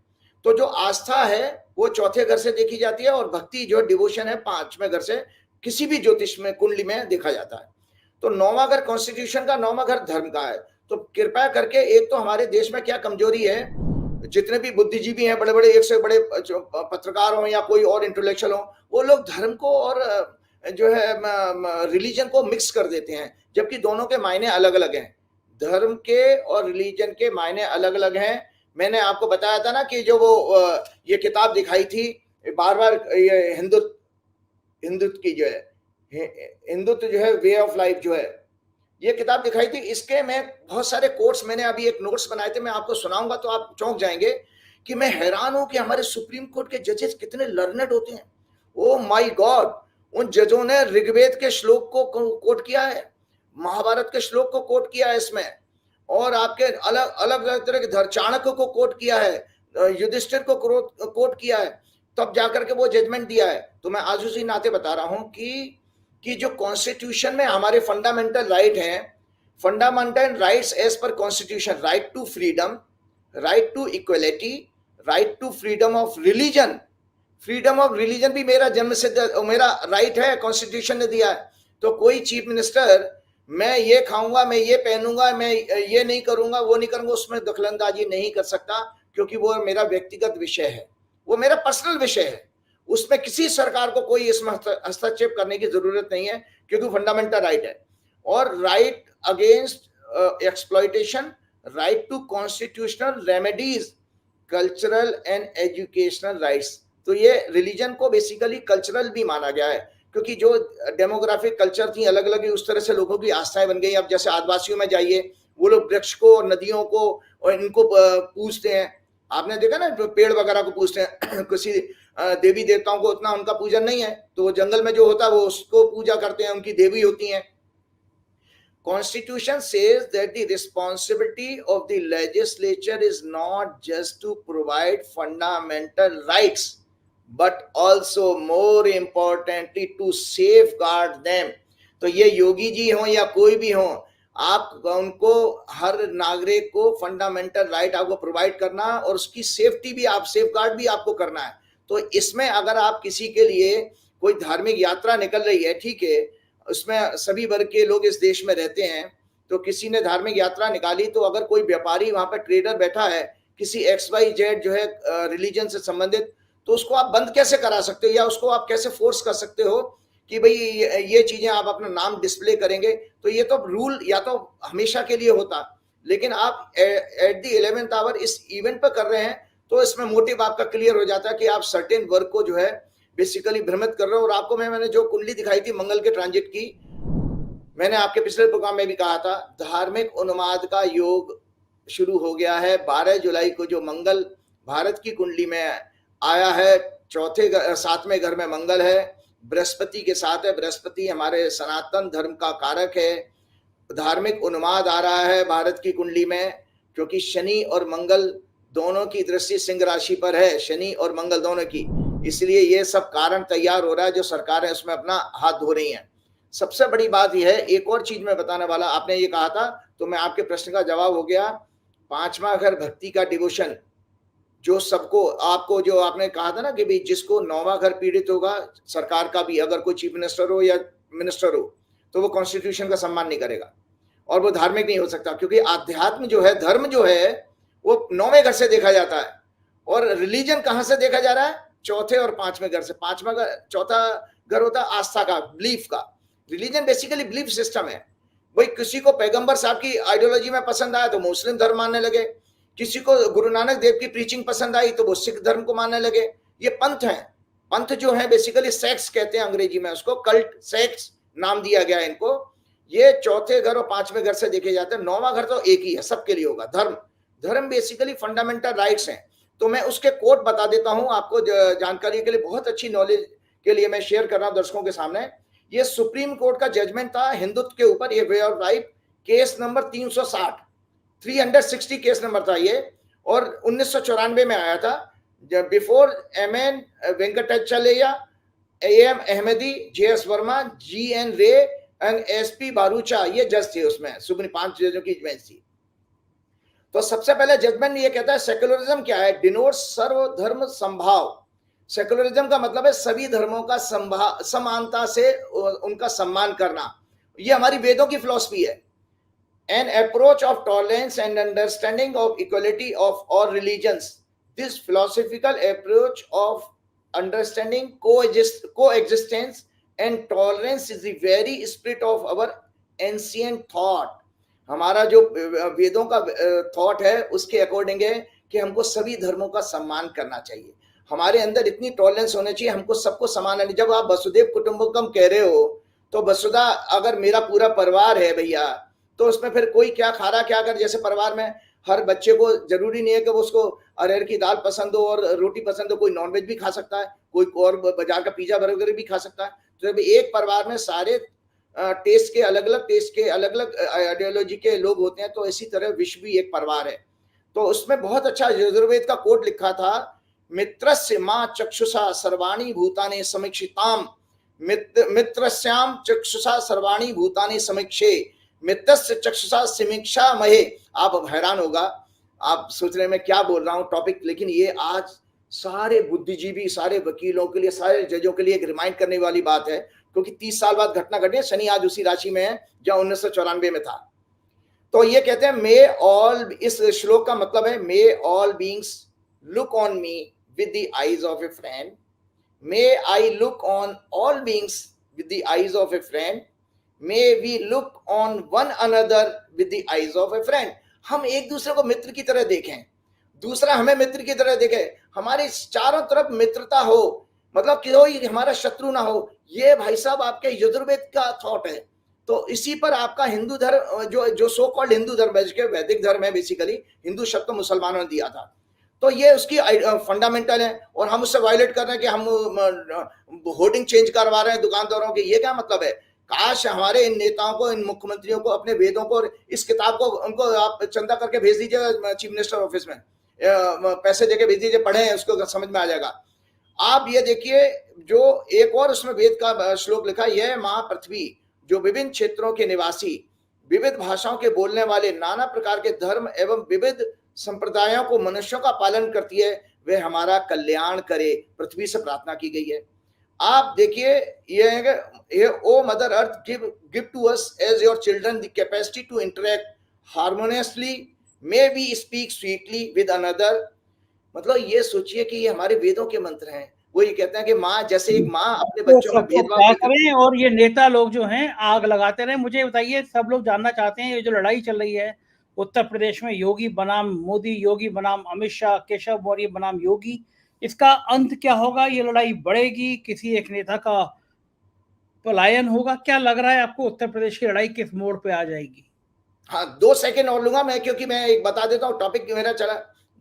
तो जो आस्था है वो चौथे घर से देखी जाती है और भक्ति जो डिवोशन है 5वें घर से किसी भी ज्योतिष में कुंडली में देखा जाता है। तो 9वां घर कॉन्स्टिट्यूशन का, 9वां घर धर्म का है। तो कृपया करके, एक तो हमारे देश में क्या कमजोरी है, जितने भी बुद्धिजीवी हैं, बड़े बड़े, एक से बड़े पत्रकार हो या कोई और इंटेलेक्चुअल हो, वो लोग धर्म को और जो है रिलीजन को मिक्स कर देते हैं, जबकि दोनों के मायने अलग अलग हैं। धर्म के और रिलीजन के मायने अलग अलग हैं। मैंने आपको बताया था ना कि जो वो ये किताब दिखाई थी बार बार, ये हिंदुत्व की जो है, हिंदुत्व जो है, वे ऑफ लाइफ जो है, ये किताब दिखाई थी। इसके मैं बहुत सारे कोट्स, मैंने अभी एक नोट्स बनाए थे, मैं आपको सुनाऊंगा तो आप चौंक जाएंगे कि मैं हैरान हूं कि हमारे सुप्रीम कोर्ट के जजेस कितने लर्नेड होते हैं। ओ माय गॉड, उन जजों ने ऋग्वेद के श्लोक को कोट किया है, महाभारत के श्लोक को कोट किया है इसमें, और आपके अलग अलग तरह के चाणक्य को कोट किया है, युधिष्ठिर को कोट किया है, तब जाकर के वो जजमेंट दिया है। तो मैं आज उसी नाते बता रहा हूं कि जो कॉन्स्टिट्यूशन में हमारे फंडामेंटल राइट हैं, fundamental rights as per constitution, right to freedom, right to equality, right to freedom of religion. Freedom of religion भी मेरा जन्म सिद्ध, मेरा राइट है, कॉन्स्टिट्यूशन ने दिया है। तो कोई चीफ मिनिस्टर मैं ये खाऊंगा, मैं ये पहनूंगा, मैं ये नहीं करूंगा, वो नहीं करूंगा, उसमें दखलंदाजी नहीं कर सकता, क्योंकि वो मेरा व्यक्तिगत विषय है, वो मेरा पर्सनल विषय है। उसमें किसी सरकार को कोई इसमें हस्तक्षेप करने की जरूरत नहीं है, क्योंकि फंडामेंटल राइट है। और right against exploitation, right to constitutional remedies, cultural and educational rights. तो ये रिलीजन को बेसिकली कल्चरल भी माना गया है, क्योंकि जो डेमोग्राफिक कल्चर थी अलग अलग, उस तरह से लोगों की आस्थाएं बन गई। अब जैसे आदिवासियों में जाइए, वो लोग वृक्ष को, नदियों को और इनको पूजते हैं। आपने देखा ना, पेड़ वगैरह को पूजते हैं। किसी देवी देवताओं को उतना उनका पूजन नहीं है, तो जंगल में जो होता है वो उसको पूजा करते हैं, उनकी देवी होती हैं। Constitution says that the responsibility of the legislature is not just to provide fundamental rights, but also more importantly to safeguard them. तो ये योगी जी हो या कोई भी हो, आप उनको, हर नागरिक को फंडामेंटल राइट आपको प्रोवाइड करना और उसकी सेफ्टी भी, आप सेफगार्ड भी आपको करना है। तो इसमें अगर आप किसी के लिए कोई धार्मिक यात्रा निकल रही है, ठीक है, उसमें सभी वर्ग के लोग इस देश में रहते हैं, तो किसी ने धार्मिक यात्रा निकाली, तो अगर कोई व्यापारी वहां पर ट्रेडर बैठा है किसी XYZ जो है रिलीजन से संबंधित, तो उसको आप बंद कैसे करा सकते हो, या उसको आप कैसे फोर्स कर सकते हो कि भाई ये चीजें आप अपना नाम डिस्प्ले करेंगे? तो ये तो रूल या तो हमेशा के लिए होता, लेकिन आप एट द 11th आवर इस इवेंट पर कर रहे हैं, तो इसमें मोटिव आपका क्लियर हो जाता है कि आप सर्टेन वर्ग को जो है बेसिकली भ्रमित कर रहे हो। और आपको मैंने जो कुंडली दिखाई थी मंगल के ट्रांजिट की, मैंने आपके पिछले प्रोग्राम में भी कहा था, धार्मिक उन्माद का योग शुरू हो गया है। 12 जुलाई को जो मंगल भारत की कुंडली में आया है, सातवें घर में मंगल है, बृहस्पति के साथ है। बृहस्पति हमारे सनातन धर्म का कारक है। धार्मिक उन्माद आ रहा है भारत की कुंडली में, क्योंकि शनि और मंगल दोनों की दृष्टि सिंह राशि पर है, शनि और मंगल दोनों की। इसलिए ये सब कारण तैयार हो रहा है, जो सरकार है उसमें अपना हाथ धो रही है। सबसे बड़ी बात यह है, एक और चीज मैं बताने वाला, आपने ये कहा था तो मैं आपके प्रश्न का जवाब हो गया। 5वां घर भक्ति का डिवोशन, जो सबको, आपको जो आपने कहा था ना कि भाई जिसको 9वां घर पीड़ित होगा, सरकार का भी, अगर कोई चीफ मिनिस्टर हो या मिनिस्टर हो, तो वो कॉन्स्टिट्यूशन का सम्मान नहीं करेगा और वो धार्मिक नहीं हो सकता, क्योंकि आध्यात्म जो है, धर्म जो है, वो 9वें घर से देखा जाता है। और रिलीजन कहां से देखा जा रहा है? चौथे और 5वें घर से। 5वां घर, चौथा घर होता है आस्था का, बिलीफ का। रिलीजन बेसिकली बिलीफ सिस्टम है। भाई किसी को पैगंबर साहब की आइडियोलॉजी में पसंद आया तो मुस्लिम धर्म मानने लगे, किसी को गुरु नानक देव की प्रीचिंग पसंद आई तो वो सिख धर्म को मानने लगे। ये पंथ है। पंथ जो है बेसिकली सेक्स कहते हैं अंग्रेजी में उसको, कल्ट सेक्स नाम दिया गया है इनको। ये चौथे घर और 5वें घर से देखे जाते हैं। 9वां घर तो एक ही है, सबके लिए होगा। धर्म, धर्म बेसिकली फंडामेंटल राइट्स हैं। तो मैं उसके कोट बता देता हूं आपको जानकारी के लिए, बहुत अच्छी नॉलेज के लिए मैं शेयर कर रहा हूं दर्शकों के सामने। ये सुप्रीम कोर्ट का जजमेंट था हिंदुत्व के ऊपर, ये way of life, case number 360, 360 case number था ये, और 1994 में आया था। Before MN Venkatachaliah, AM Ahmadi, JS Verma, GN Ray and SP Bharucha, ये जज थे उसमें, सुप्रीम 5 जजों की बेंच थी। तो सबसे पहले जजमेंट ये कहता है सेक्युलरिज्म क्या है? डिनोट्स सर्वधर्म संभाव। सेक्युलरिज्म का मतलब है सभी धर्मों का समानता से उनका सम्मान करना। ये हमारी वेदों की फिलॉसफी है। An approach of tolerance and understanding of equality of all religions. This philosophical approach of understanding coexistence and tolerance is the very spirit of our ancient thought. हमारा जो वेदों का थॉट है उसके अकॉर्डिंग है कि हमको सभी धर्मों का सम्मान करना चाहिए। हमारे अंदर इतनी टॉलरेंस होनी चाहिए, हमको सबको समान। जब आप वसुदेव कुटुंबकम कह रहे हो, तो वसुधा अगर मेरा पूरा परिवार है भैया, तो उसमें फिर कोई क्या खा रहा क्या कर, जैसे परिवार में हर बच्चे को जरूरी नहीं है कि वो उसको अरहर की दाल पसंद हो और रोटी पसंद हो, कोई नॉनवेज भी खा सकता है, कोई और बाजार का पिज्जा बर्गर भी खा सकता है। तो जब एक परिवार में सारे टेस्ट के अलग अलग आइडियोलॉजी के लोग होते हैं, तो इसी तरह विश्व भी एक परिवार है। तो उसमें बहुत अच्छा यजुर्वेद का कोड लिखा था, मित्रस्य मां चक्षुषा सर्वाणी भूतानि समीक्षिताम, मित्रस्याम चक्षुषा सर्वाणी भूतानि समीक्षे, मित्रस्य चक्षुषा समीक्षा महे। आप हैरान होगा, आप सोच रहे हैं मैं क्या बोल रहा हूं टॉपिक, लेकिन ये आज सारे बुद्धिजीवी, सारे वकीलों के लिए, सारे जजों के लिए एक रिमाइंड करने वाली बात है, क्योंकि 30 साल बाद घटना घटी है। शनि आज उसी राशि में है जहां 1994 में था। तो ये कहते हैं मे ऑल, इस श्लोक का मतलब है may all beings look on me with the eyes of a friend, may I look on all beings with the eyes of a friend, may we look on one another with the eyes of a friend. हम एक दूसरे को मित्र की तरह देखें, दूसरा हमें मित्र की तरह देखे, हमारी चारों तरफ मित्रता हो, मतलब कोई हमारा शत्रु ना हो। ये भाई साहब आपके यजुर्वेद का थॉट है। तो इसी पर आपका हिंदू धर्म, जो सो कॉल्ड हिंदू धर्म है, वैदिक धर्म है, बेसिकली हिंदू शब्द तो मुसलमानों ने दिया था। तो ये उसकी फंडामेंटल है, और हम उससे वायलेट कर रहे हैं कि हम होर्डिंग चेंज करवा रहे हैं दुकानदारों के। ये क्या मतलब है? काश हमारे इन नेताओं को, इन मुख्यमंत्रियों को, अपने वेदों को और इस किताब को उनको आप चंदा करके भेज दीजिए चीफ मिनिस्टर ऑफिस में, पैसे देके भेज दीजिए, पढ़े, उसको समझ में आ जाएगा। आप ये देखिए, जो एक और उसमें वेद का श्लोक लिखा, यह मां पृथ्वी जो विभिन्न क्षेत्रों के निवासी, विविध भाषाओं के बोलने वाले, नाना प्रकार के धर्म एवं विविध संप्रदायों को मनुष्यों का पालन करती है, वह हमारा कल्याण करे, पृथ्वी से प्रार्थना की गई है। आप देखिए, ये O mother earth give to us as your children the capacity to interact harmoniously, may we speak sweetly with another. मतलब ये सोचिए कि ये हमारे वेदों के मंत्र हैं। वो ये कहते हैं कि माँ, जैसे एक माँ अपने बच्चों में भेदभाव करें, और ये नेता लोग जो हैं आग लगाते रहे। मुझे बताइए, सब लोग जानना चाहते हैं, ये जो लड़ाई चल रही है उत्तर प्रदेश में, योगी बनाम मोदी, योगी बनाम अमित शाह, केशव मौर्य बनाम योगी, इसका अंत क्या होगा? ये लड़ाई बढ़ेगी, किसी एक नेता का पलायन होगा? क्या लग रहा है आपको, उत्तर प्रदेश की लड़ाई किस मोड़ पे आ जाएगी? हाँ, 2 सेकंड और लूँगा मैं, क्योंकि मैं एक बता देता हूँ टॉपिक मेरा चला।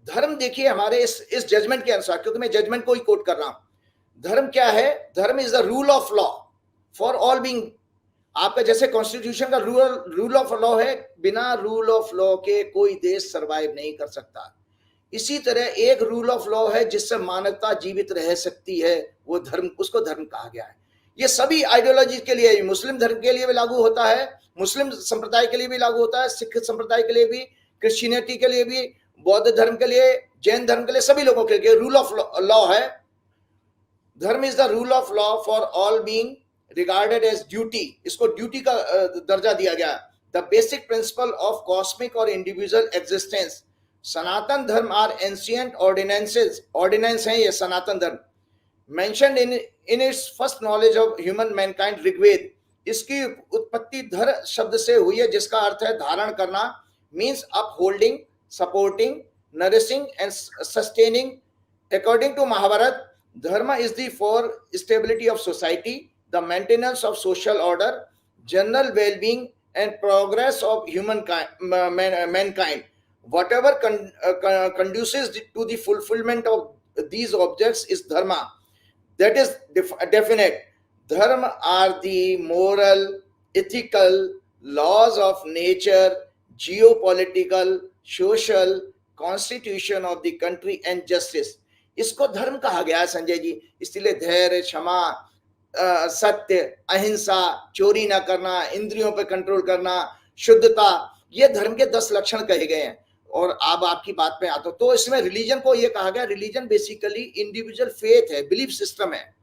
धर्म देखिए हमारे इस जजमेंट के अनुसार, क्योंकि मैं जजमेंट को ही कोट कर रहा हूँ। धर्म क्या है? Dharma is the rule of law for all being. आपका जैसे कॉन्स्टिट्यूशन का रूल ऑफ लॉ है, बिना रूल ऑफ लॉ के कोई देश सर्वाइव नहीं कर सकता। इसी तरह एक रूल ऑफ लॉ है जिससे मानवता जीवित रह सकती है, वो धर्म, उसको धर्म कहा गया है। ये सभी आइडियोलॉजी के लिए, मुस्लिम धर्म के लिए भी लागू होता है, मुस्लिम संप्रदाय के लिए भी लागू होता है, सिख संप्रदाय के लिए भी, क्रिश्चियनिटी के लिए भी, बौद्ध धर्म के लिए, जैन धर्म के लिए, सभी लोगों के लिए रूल ऑफ लॉ है। Dharma is the rule of law for all being regarded as duty. इसको ड्यूटी का दर्जा दिया गया। The basic principle of cosmic और individual existence. Sanatan dharma are ancient ordinances, ordinance है ये Sanatan dharma, mentioned in its first knowledge of human mankind, Rigveda. इसकी उत्पत्ति धर शब्द से हुई है, जिसका अर्थ है धारण करना, means upholding, supporting, nourishing and sustaining. According to Mahabharata, dharma is the for stability of society, the maintenance of social order, general well-being and progress of mankind. Whatever conduces to the fulfillment of these objects is dharma. That is definite. Dharma are the moral, ethical laws of nature, geopolitical, social, constitution of the country and justice. इसको धर्म कहा गया है संजय जी। इसलिए धैर्य, क्षमा, सत्य, अहिंसा, चोरी ना करना, इंद्रियों पर कंट्रोल करना, शुद्धता, ये धर्म के 10 लक्षण कहे गए हैं। और अब आपकी बात पे आता हूं, तो इसमें रिलीजन को ये कहा गया, रिलीजन बेसिकली इंडिविजुअल फेथ है, बिलीफ सिस्टम है।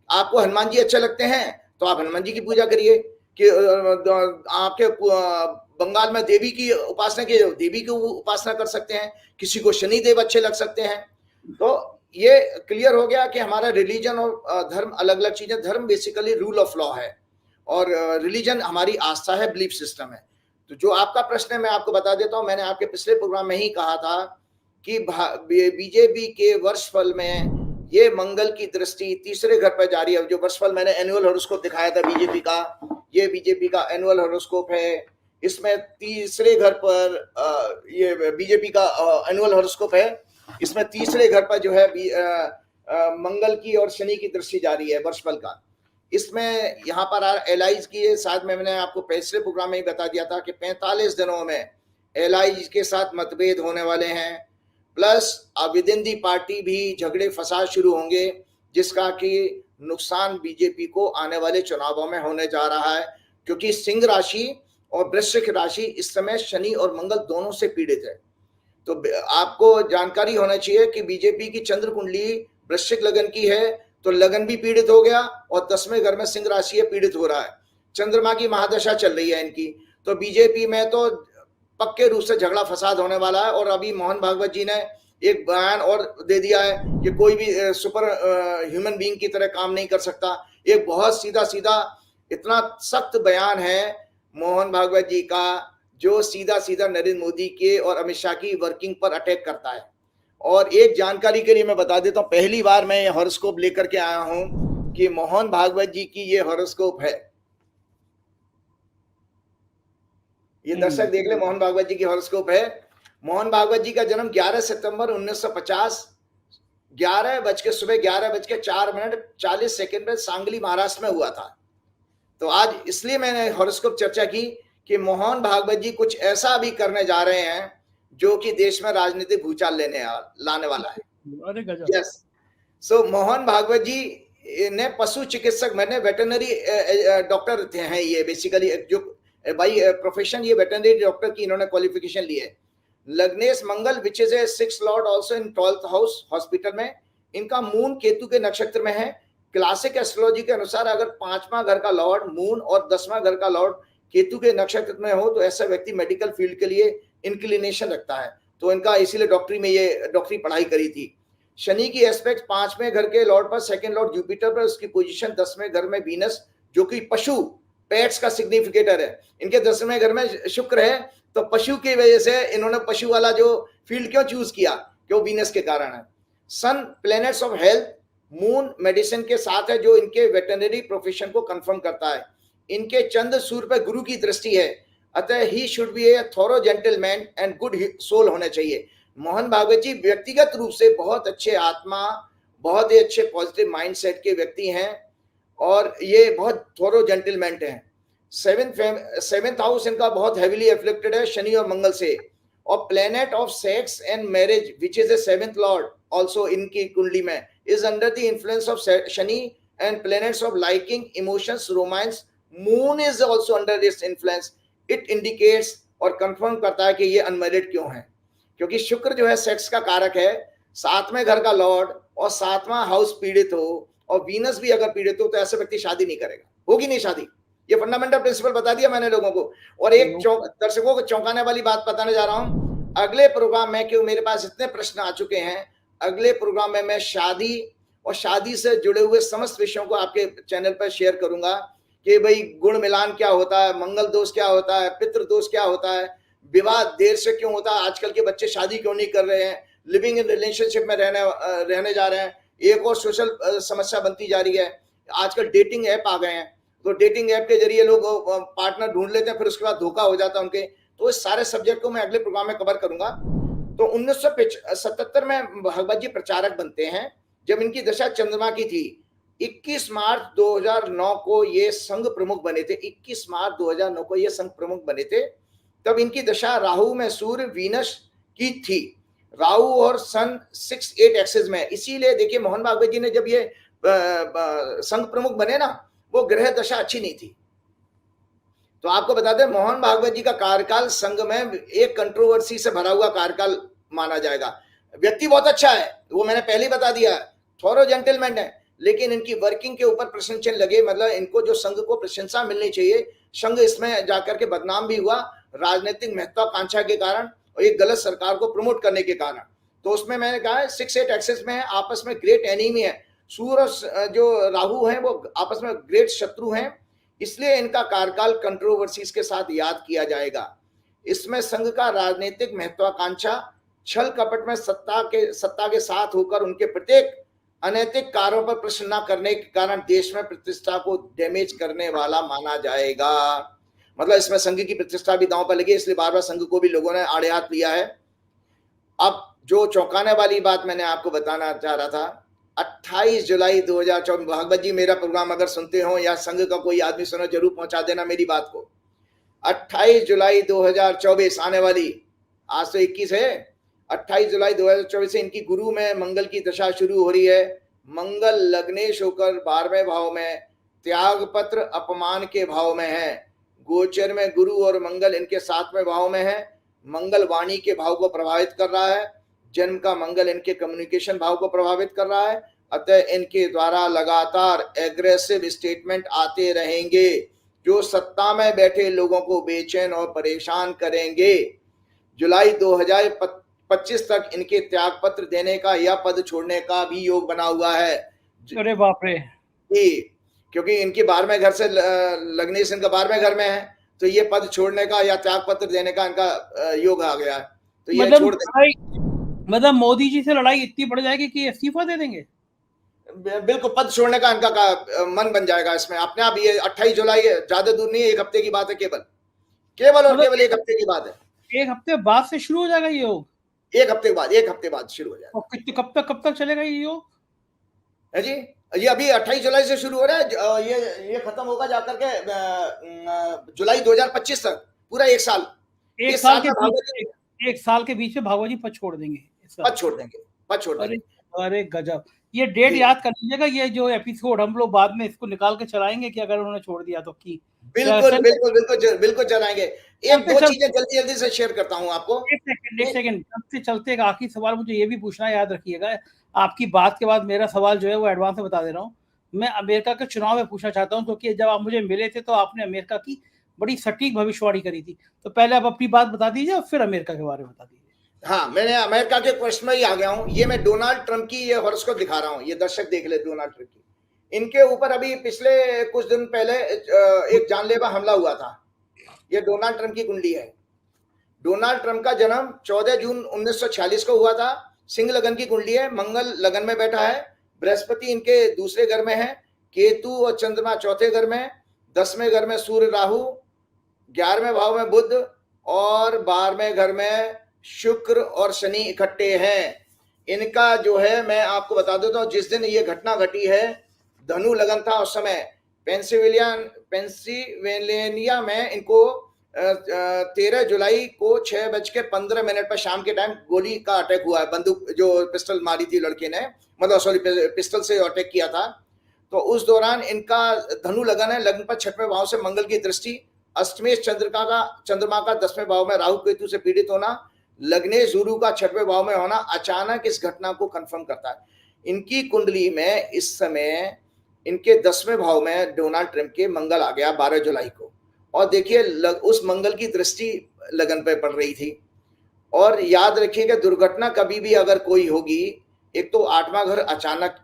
आपको हनुमान जी अच्छे लगते हैं तो आप हनुमान जी की पूजा करिए, कि आपके बंगाल में देवी की उपासना की, देवी की उपासना कर सकते हैं, किसी को शनिदेव अच्छे लग सकते हैं। तो ये क्लियर हो गया कि हमारा रिलीजन और धर्म अलग अलग चीजें। धर्म बेसिकली रूल ऑफ लॉ है और रिलीजन हमारी आस्था है, बिलीफ सिस्टम है। तो जो आपका प्रश्न है मैं आपको बता देता हूं, मैंने आपके पिछले प्रोग्राम में ही कहा था कि बीजेपी के वर्षफल में ये मंगल की दृष्टि तीसरे घर पर जारी है। जो वर्षफल मैंने एनुअल हॉरोस्कोप दिखाया था बीजेपी का, ये बीजेपी का एनुअल हॉरोस्कोप है। इसमें तीसरे घर पर ये बीजेपी का एनुअल हॉरोस्कोप है। इसमें तीसरे घर पर जो है मंगल की और शनि की दृष्टि जारी है वर्षफल का। इसमें यहाँ पर एलाइज की साथ में मैंने आपको पिछले प्रोग्राम में ही बता दिया था कि 45 दिनों में एलाइज के साथ मतभेद होने वाले हैं, plus with in the party भी झगड़े फसाद शुरू होंगे, जिसका कि नुकसान बीजेपी को आने वाले चुनावों में होने जा रहा है। क्योंकि सिंह राशि और वृश्चिक राशि इस समय शनि और मंगल दोनों से पीड़ित है। तो आपको जानकारी होना चाहिए कि बीजेपी की चंद्र कुंडली वृश्चिक लगन की है, तो लगन भी पीड़ित हो गया और 10वें घर में सिंह राशि है, पीड़ित हो रहा है। चंद्रमा की महादशा चल रही है इनकी, तो बीजेपी में तो पक्के रूप से झगड़ा फसाद होने वाला है। और अभी मोहन भागवत जी ने एक बयान और दे दिया है कि कोई भी सुपर ह्यूमन बीइंग की तरह काम नहीं कर सकता। एक बहुत सीधा सीधा इतना सख्त बयान है मोहन भागवत जी का, जो सीधा सीधा नरेंद्र मोदी के और अमित शाह की वर्किंग पर अटैक करता है। और एक जानकारी के लिए मैं बता देता हूं, पहली बार मैं ये हॉरोस्कोप लेकर के आया हूं कि मोहन भागवत जी की ये हॉरोस्कोप है। ये दर्शक देख ले, मोहन भागवत जी की हॉरोस्कोप है। मोहन भागवत जी का जन्म 11 सितंबर 1950 सुबह 11:04 पर सांगली महाराष्ट्र में हुआ था। तो आज इसलिए मैंने हॉरोस्कोप चर्चा की कि मोहन भागवत जी कुछ ऐसा भी करने जा रहे हैं जो कि देश में राजनीतिक भूचाल लाने वाला है। अरे गजब। यस, सो मोहन भागवत जी ने पशु चिकित्सक, मैंने वेटरनरी डॉक्टर हैं ये बेसिकली, जो बाई प्रोफेशन ये वेटरनरी डॉक्टर की इन्होंने क्वालिफिकेशन ली है। लग्नेश Mangal which is a 6th lord also in 12th house hospital में। इनका मून केतु के नक्षत्र में है। क्लासिक एस्ट्रोलॉजी के अनुसार अगर 5वां घर का लॉर्ड मून और 10वां घर का लॉर्ड केतु के नक्षत्र में हो तो ऐसा व्यक्ति मेडिकल फील्ड के लिए इंक्लिनेशन रखता है। तो इनका इसीलिए डॉक्टरी में ये डॉक्टरी पढ़ाई करी थी। शनि की एस्पेक्ट 5वें घर के लॉर्ड पर, 2nd लॉर्ड जुपिटर पर, उसकी पोजीशन 10वें घर में वीनस, जो कि पशु पेट्स का सिग्निफिकेटर है। इनके 10वें घर में शुक्र है, तो पशु की वजह से इन्होंने पशु वाला जो फील्ड क्यों चूज किया, क्यों वीनस के कारण है। Sun planets of health, moon medicine के साथ है जो इनके वेटरनरी प्रोफेशन को कंफर्म करता है। इनके चंद्र सूर्य पर गुरु की दृष्टि है, अतः ही should be a thorough gentleman and good soul होना चाहिए। मोहन भागवत जी व्यक्तिगत रूप से बहुत अच्छे आत्मा, बहुत ही अच्छे पॉजिटिव माइंडसेट के व्यक्ति हैं और ये बहुत थोरो जेंटलमैन हैं। सेवेंथ हाउस इनका बहुत हेवीली एफ्लिक्टेड है शनि और मंगल से, और planet of sex and marriage which is A seventh Lord also इनकी कुंडली में is under the influence of Shani and planets of liking, emotions, romance, moon is also under this influence. It indicates और confirm करता है कि ये unmarried क्यों है, क्योंकि शुक्र जो है सेक्स का कारक है, सातवें घर का लॉर्ड, और सातवां हाउस पीड़ित हो और वीनस भी अगर पीड़ित हो तो ऐसे व्यक्ति शादी नहीं करेगा, होगी नहीं शादी। ये फंडामेंटल प्रिंसिपल बता दिया मैंने लोगों को। और एक दर्शकों को चौंकाने वाली बात बताने जा रहा हूं, अगले प्रोग्राम में, क्यों मेरे पास इतने प्रश्न आ चुके हैं, अगले प्रोग्राम में मैं शादी और शादी से जुड़े हुए समस्त विषयों को आपके चैनल पर शेयर करूंगा कि भाई गुण मिलान क्या होता है, मंगल दोष क्या होता है, पितृ दोष क्या होता है, विवाह देर से क्यों होता है, आजकल के बच्चे शादी क्यों नहीं कर रहे हैं, लिविंग इन रिलेशनशिप में रहने जा रहे हैं, एक और सोशल समस्या बनती जा रही है। आजकल डेटिंग ऐप आ गए हैं, तो डेटिंग ऐप के जरिए लोग पार्टनर ढूंढ लेते हैं, फिर उसके बाद धोखा हो जाता है उनके। तो इस सारे सब्जेक्ट को मैं अगले प्रोग्राम में कवर करूंगा। तो 1977 में भागवत जी प्रचारक बनते हैं, जब इनकी दशा चंद्रमा की थी। 21 मार्च 2009 को ये संघ प्रमुख बने थे, 21 मार्च 2009 को ये संघ प्रमुख बने थे। तब इनकी दशा राहु में सूर्य वीनस की थी, राहु और सन 6-8 एक्सिस में। इसीलिए देखिए मोहन भागवत जी ने जब ये संघ प्रमुख बने ना, वो ग्रह दशा अच्छी नहीं थी। तो आपको बता दें मोहन भागवत जी का कार्यकाल संघ में एक कंट्रोवर्सी से भरा हुआ कार्यकाल माना जाएगा। व्यक्ति बहुत अच्छा है, वो मैंने पहले ही बता दिया, थोरो जेंटलमैन है, लेकिन इनकी वर्किंग के ऊपर प्रश्न चिन्ह लगे। मतलब इनको जो संघ को प्रशंसा मिलनी चाहिए, संघ इसमें जाकर के बदनाम भी हुआ राजनीतिक महत्वाकांक्षा के कारण और एक गलत सरकार को प्रमोट करने के कारण। तो उसमें मैंने कहा 6-8 एक्सेस में आपस में ग्रेट एनिमी है, सूर्य और जो राहु हैं वो आपस में ग्रेट शत्रु हैं, इसलिए इनका कार्यकाल कंट्रोवर्सीज के साथ याद किया जाएगा। इसमें संघ का राजनीतिक महत्वाकांक्षा, छल कपट में सत्ता के साथ होकर उनके प्रत्येक अनैतिक कार्यों पर प्रश्न न करने के कारण देश में प्रतिष्ठा को डैमेज करने वाला माना जाएगा। मतलब इसमें संघ की प्रतिष्ठा भी दांव पर लगी, इसलिए बार बार संघ को भी लोगों ने आड़े हाथ लिया है। अब जो चौंकाने वाली बात मैंने आपको बताना चाह रहा था, 28 जुलाई 2024, भागवत जी मेरा प्रोग्राम अगर सुनते हो या संघ का कोई आदमी सुनो, जरूर पहुंचा देना मेरी बात को। 28 जुलाई 2024 आने वाली, आज तो 21 है, 28 जुलाई 2024 से इनकी गुरु में मंगल की दशा शुरू हो रही है। मंगल लग्नेश होकर 12वें भाव में, त्याग पत्र अपमान के भाव में है। गोचर में गुरु और मंगल इनके 7वें भाव में है। मंगल वाणी के भाव को प्रभावित कर रहा है, जन्म का मंगल इनके कम्युनिकेशन भाव को प्रभावित कर रहा है, अतः इनके द्वारा लगातार एग्रेसिव स्टेटमेंट आते रहेंगे जो सत्ता में बैठे लोगों को बेचैन और परेशान करेंगे। जुलाई 2025 तक इनके त्याग पत्र देने का या पद छोड़ने का भी योग बना हुआ है। अरे बाप रे, क्योंकि इनके 12वें घर से लग्नेश इनका 12वें घर में है, तो ये पद छोड़ने का या त्याग पत्र देने का इनका योग आ गया है। तो ये छोड़ देंगे। मतलब मोदी जी से लड़ाई इतनी बढ़ जाएगी कि इस्तीफा दे देंगे। बिल्कुल, पद छोड़ने का इनका मन बन जाएगा इसमें अपने आप। ये 28 जुलाई ज्यादा दूर नहीं है, 1 हफ्ते की बात है, केवल और केवल 1 हफ्ते की बात है। 1 हफ्ते बाद से शुरू हो जाएगा ये योग। 1 हफ्ते बाद शुरू हो जाएगा। और कब तक चलेगा ये योग है जी? ये अभी 28 जुलाई से शुरू हो रहा है, ये खत्म होगा जाकर के जुलाई 2025 तक, पूरा 1 साल। 1 साल के बीच में भागवत जी पद छोड़ देंगे। पद छोड़ देंगे। अरे गजब, ये डेट याद कर लीजिएगा। ये जो एपिसोड हम लोग बाद में इसको निकाल के चलाएंगे कि अगर उन्होंने छोड़ दिया तो की। बिल्कुल चलाएंगे। एक दो चीजें जल्दी से शेयर करता हूं आपको। एक सेकंड चलते एक आखिरी सवाल मुझे ये भी पूछना, याद रखिएगा। आपकी बात के बाद मेरा सवाल जो है वो एडवांस में बता दे रहा हूँ। मैं अमेरिका के चुनाव में पूछना चाहता हूँ, क्योंकि जब आप मुझे मिले थे तो आपने अमेरिका की बड़ी सटीक भविष्यवाणी करी थी। तो पहले आप अपनी बात बता दीजिए और फिर अमेरिका के बारे में बता दीजिए। हाँ, मैंने अमेरिका के क्वेश्चन में ही आ गया हूँ। ये मैं डोनाल्ड ट्रंप की ये हॉरोस्कोप दिखा रहा हूँ, ये दर्शक देख ले डोनाल्ड ट्रंप की। इनके ऊपर अभी पिछले कुछ दिन पहले एक जानलेवा हमला हुआ था। ये डोनाल्ड ट्रंप की कुंडली है। डोनाल्ड ट्रंप का जन्म 14 जून 1946 को हुआ था। सिंह लगन की कुंडली है, मंगल लगन में बैठा है, बृहस्पति इनके दूसरे घर में है, केतु और चंद्रमा चौथे घर में, 10वें घर में सूर्य राहु, 11वें भाव में बुध और 12वें घर में शुक्र और शनि इकट्ठे हैं। इनका जो है मैं आपको बता देता हूं, जिस दिन ये घटना घटी है धनु लगन था उस समय पेंसिल्वेनिया में इनको 13 जुलाई को 6:15 पर शाम के टाइम गोली का अटैक हुआ है। बंदूक जो पिस्टल मारी थी लड़के ने, मतलब सॉरी पिस्टल से अटैक किया था। तो उस दौरान इनका धनु लगन है, लग्न पर 6वें भाव से मंगल की दृष्टि, अष्टमेश चंद्रमा का 10वें भाव में राहु केतु से पीड़ित होना, लग्नेश गुरु का 6वें भाव में होना अचानक इस घटना को कंफर्म करता है। इनकी कुंडली में इस समय इनके 10वें भाव में डोनाल्ड ट्रंप के मंगल आ गया 12 जुलाई को, और देखिए उस मंगल की दृष्टि लगन पे पड़ रही थी। और याद रखिएगा दुर्घटना कभी भी अगर कोई होगी, एक तो 8वां घर अचानक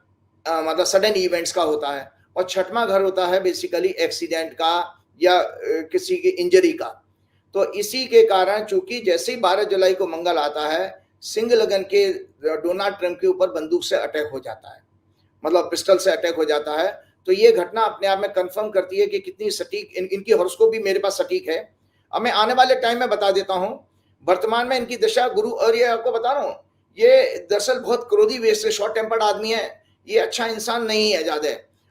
मतलब सडन इवेंट्स का होता है, और 6वां घर होता है बेसिकली एक्सीडेंट का या किसी की इंजरी का। तो इसी के कारण चूंकि जैसे ही 12 जुलाई को मंगल आता है, सिंह लगन के डोनाल्ड ट्रंप के ऊपर बंदूक से अटैक हो जाता है, मतलब पिस्टल से अटैक हो जाता है। तो ये घटना अपने आप में कंफर्म करती है कि कितनी सटीक इनकी हॉरोस्कोप भी मेरे पास सटीक है। अब मैं आने वाले टाइम में बता देता हूं, वर्तमान में इनकी दशा गुरु, और ये आपको बता रहा हूं ये दरअसल बहुत क्रोधी वेश से शॉर्ट टेम्पर्ड आदमी है, ये अच्छा इंसान नहीं है ज्यादा,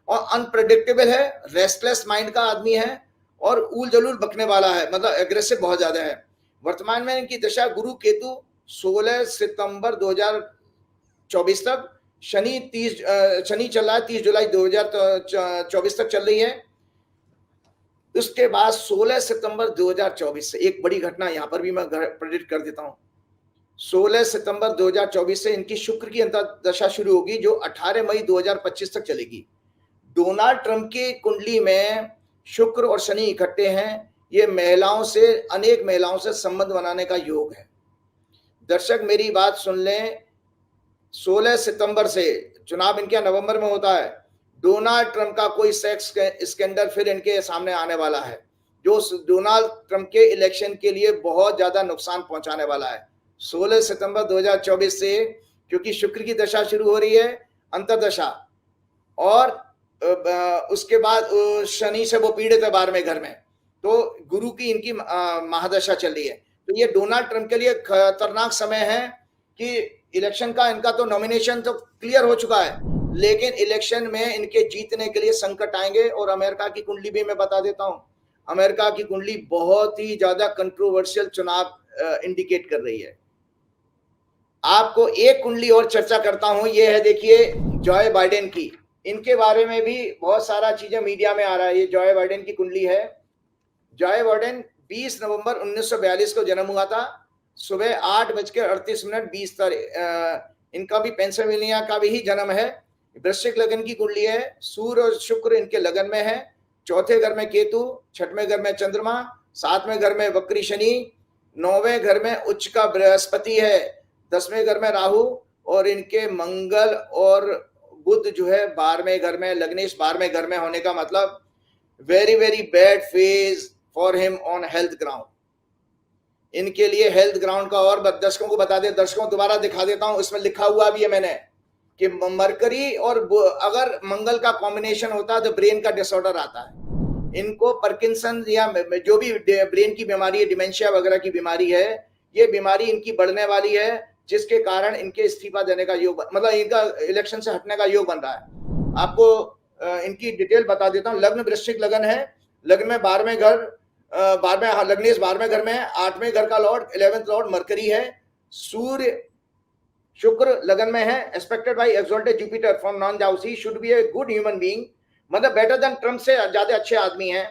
और अनप्रेडिक्टेबल है, रेस्टलेस माइंड का आदमी है, और ऊल जलूल बकने वाला है, मतलब एग्रेसिव बहुत ज्यादा है। वर्तमान में इनकी दशा गुरु केतु 16 सितंबर 2024 तक, शनि चल रहा है 30 जुलाई 2024 तक चल रही है। उसके बाद 16 सितंबर 2024 से एक बड़ी घटना यहां पर भी मैं प्रेडिक्ट कर देता हूं। 16 सितंबर 2024 से इनकी शुक्र की अंतर्दशा शुरू होगी, जो 18 मई 2025 तक चलेगी। डोनाल्ड ट्रंप की कुंडली में शुक्र और शनि इकट्ठे हैं, ये महिलाओं से, अनेक महिलाओं से संबंध बनाने का योग है। दर्शक मेरी बात सुन लें, 16 सितंबर से चुनाव इनके नवंबर में होता है, डोनाल्ड ट्रंप का कोई सेक्स स्कैंडल फिर इनके सामने आने वाला है, जो डोनाल्ड ट्रंप के इलेक्शन के लिए बहुत ज्यादा नुकसान पहुंचाने वाला है। 16 सितंबर 2024 से, क्योंकि शुक्र की दशा शुरू हो रही है, अंतर्दशा, और उसके बाद शनि से वो पीड़ित है 12वें घर में, तो गुरु की इनकी महादशा चल रही है। तो ये डोनाल्ड ट्रंप के लिए खतरनाक समय है कि इलेक्शन का इनका तो नॉमिनेशन तो क्लियर हो चुका है, लेकिन इलेक्शन में इनके जीतने के लिए संकट आएंगे। और अमेरिका की कुंडली भी मैं बता देता हूं, अमेरिका की कुंडली बहुत ही ज्यादा कंट्रोवर्शियल चुनाव इंडिकेट कर रही है। आपको एक कुंडली और चर्चा करता हूं, ये है देखिए जॉय बाइडेन की, इनके बारे में भी बहुत सारा चीजें मीडिया में आ रहा है। ये जॉय बाइडेन की कुंडली है। जॉय बाइडेन 20 नवंबर 1942 को जन्म हुआ था, सुबह 8:38 इनका भी पेंसिल्वेनिया का भी ही जन्म है। वृश्चिक लगन की कुंडली है, सूर्य और शुक्र इनके लगन में है, चौथे घर में केतु, 6वें घर में चंद्रमा, 7वें घर में वक्री शनि, 9वें घर में उच्च का बृहस्पति है, 10वें घर में राहु, और इनके मंगल और बुध जो है 12वें घर में, लग्नेश 12वें घर में होने का मतलब very very bad phase for him on health ground. इनके लिए हेल्थ ग्राउंड का, और दर्शकों को बता दे, दर्शकों दोबारा दिखा देता हूं, इसमें लिखा हुआ भी है मैंने कि मरकरी और अगर मंगल का कॉम्बिनेशन होता है तो ब्रेन का डिसऑर्डर आता है। इनको पार्किंसन या जो भी ब्रेन की बीमारी है, डिमेंशिया वगैरह की बीमारी है, ये बीमारी इनकी बढ़ने वाली है, जिसके कारण इनके इस्तीफा देने का योग, मतलब इनका इलेक्शन से हटने का योग बन रहा है। आपको इनकी डिटेल बता देता हूं। लग्न वृश्चिक लगन है, लग्न में 12वें घर, 12वें लग्नेश 12वें घर में है, 8वें घर का लॉर्ड 11th लॉर्ड मरकरी है, सूर्य शुक्र लगन में है, expected bye exalted Jupiter from non house, he should be a good human being, मतलब बेटर देन ट्रम्प से ज्यादा अच्छे आदमी हैं।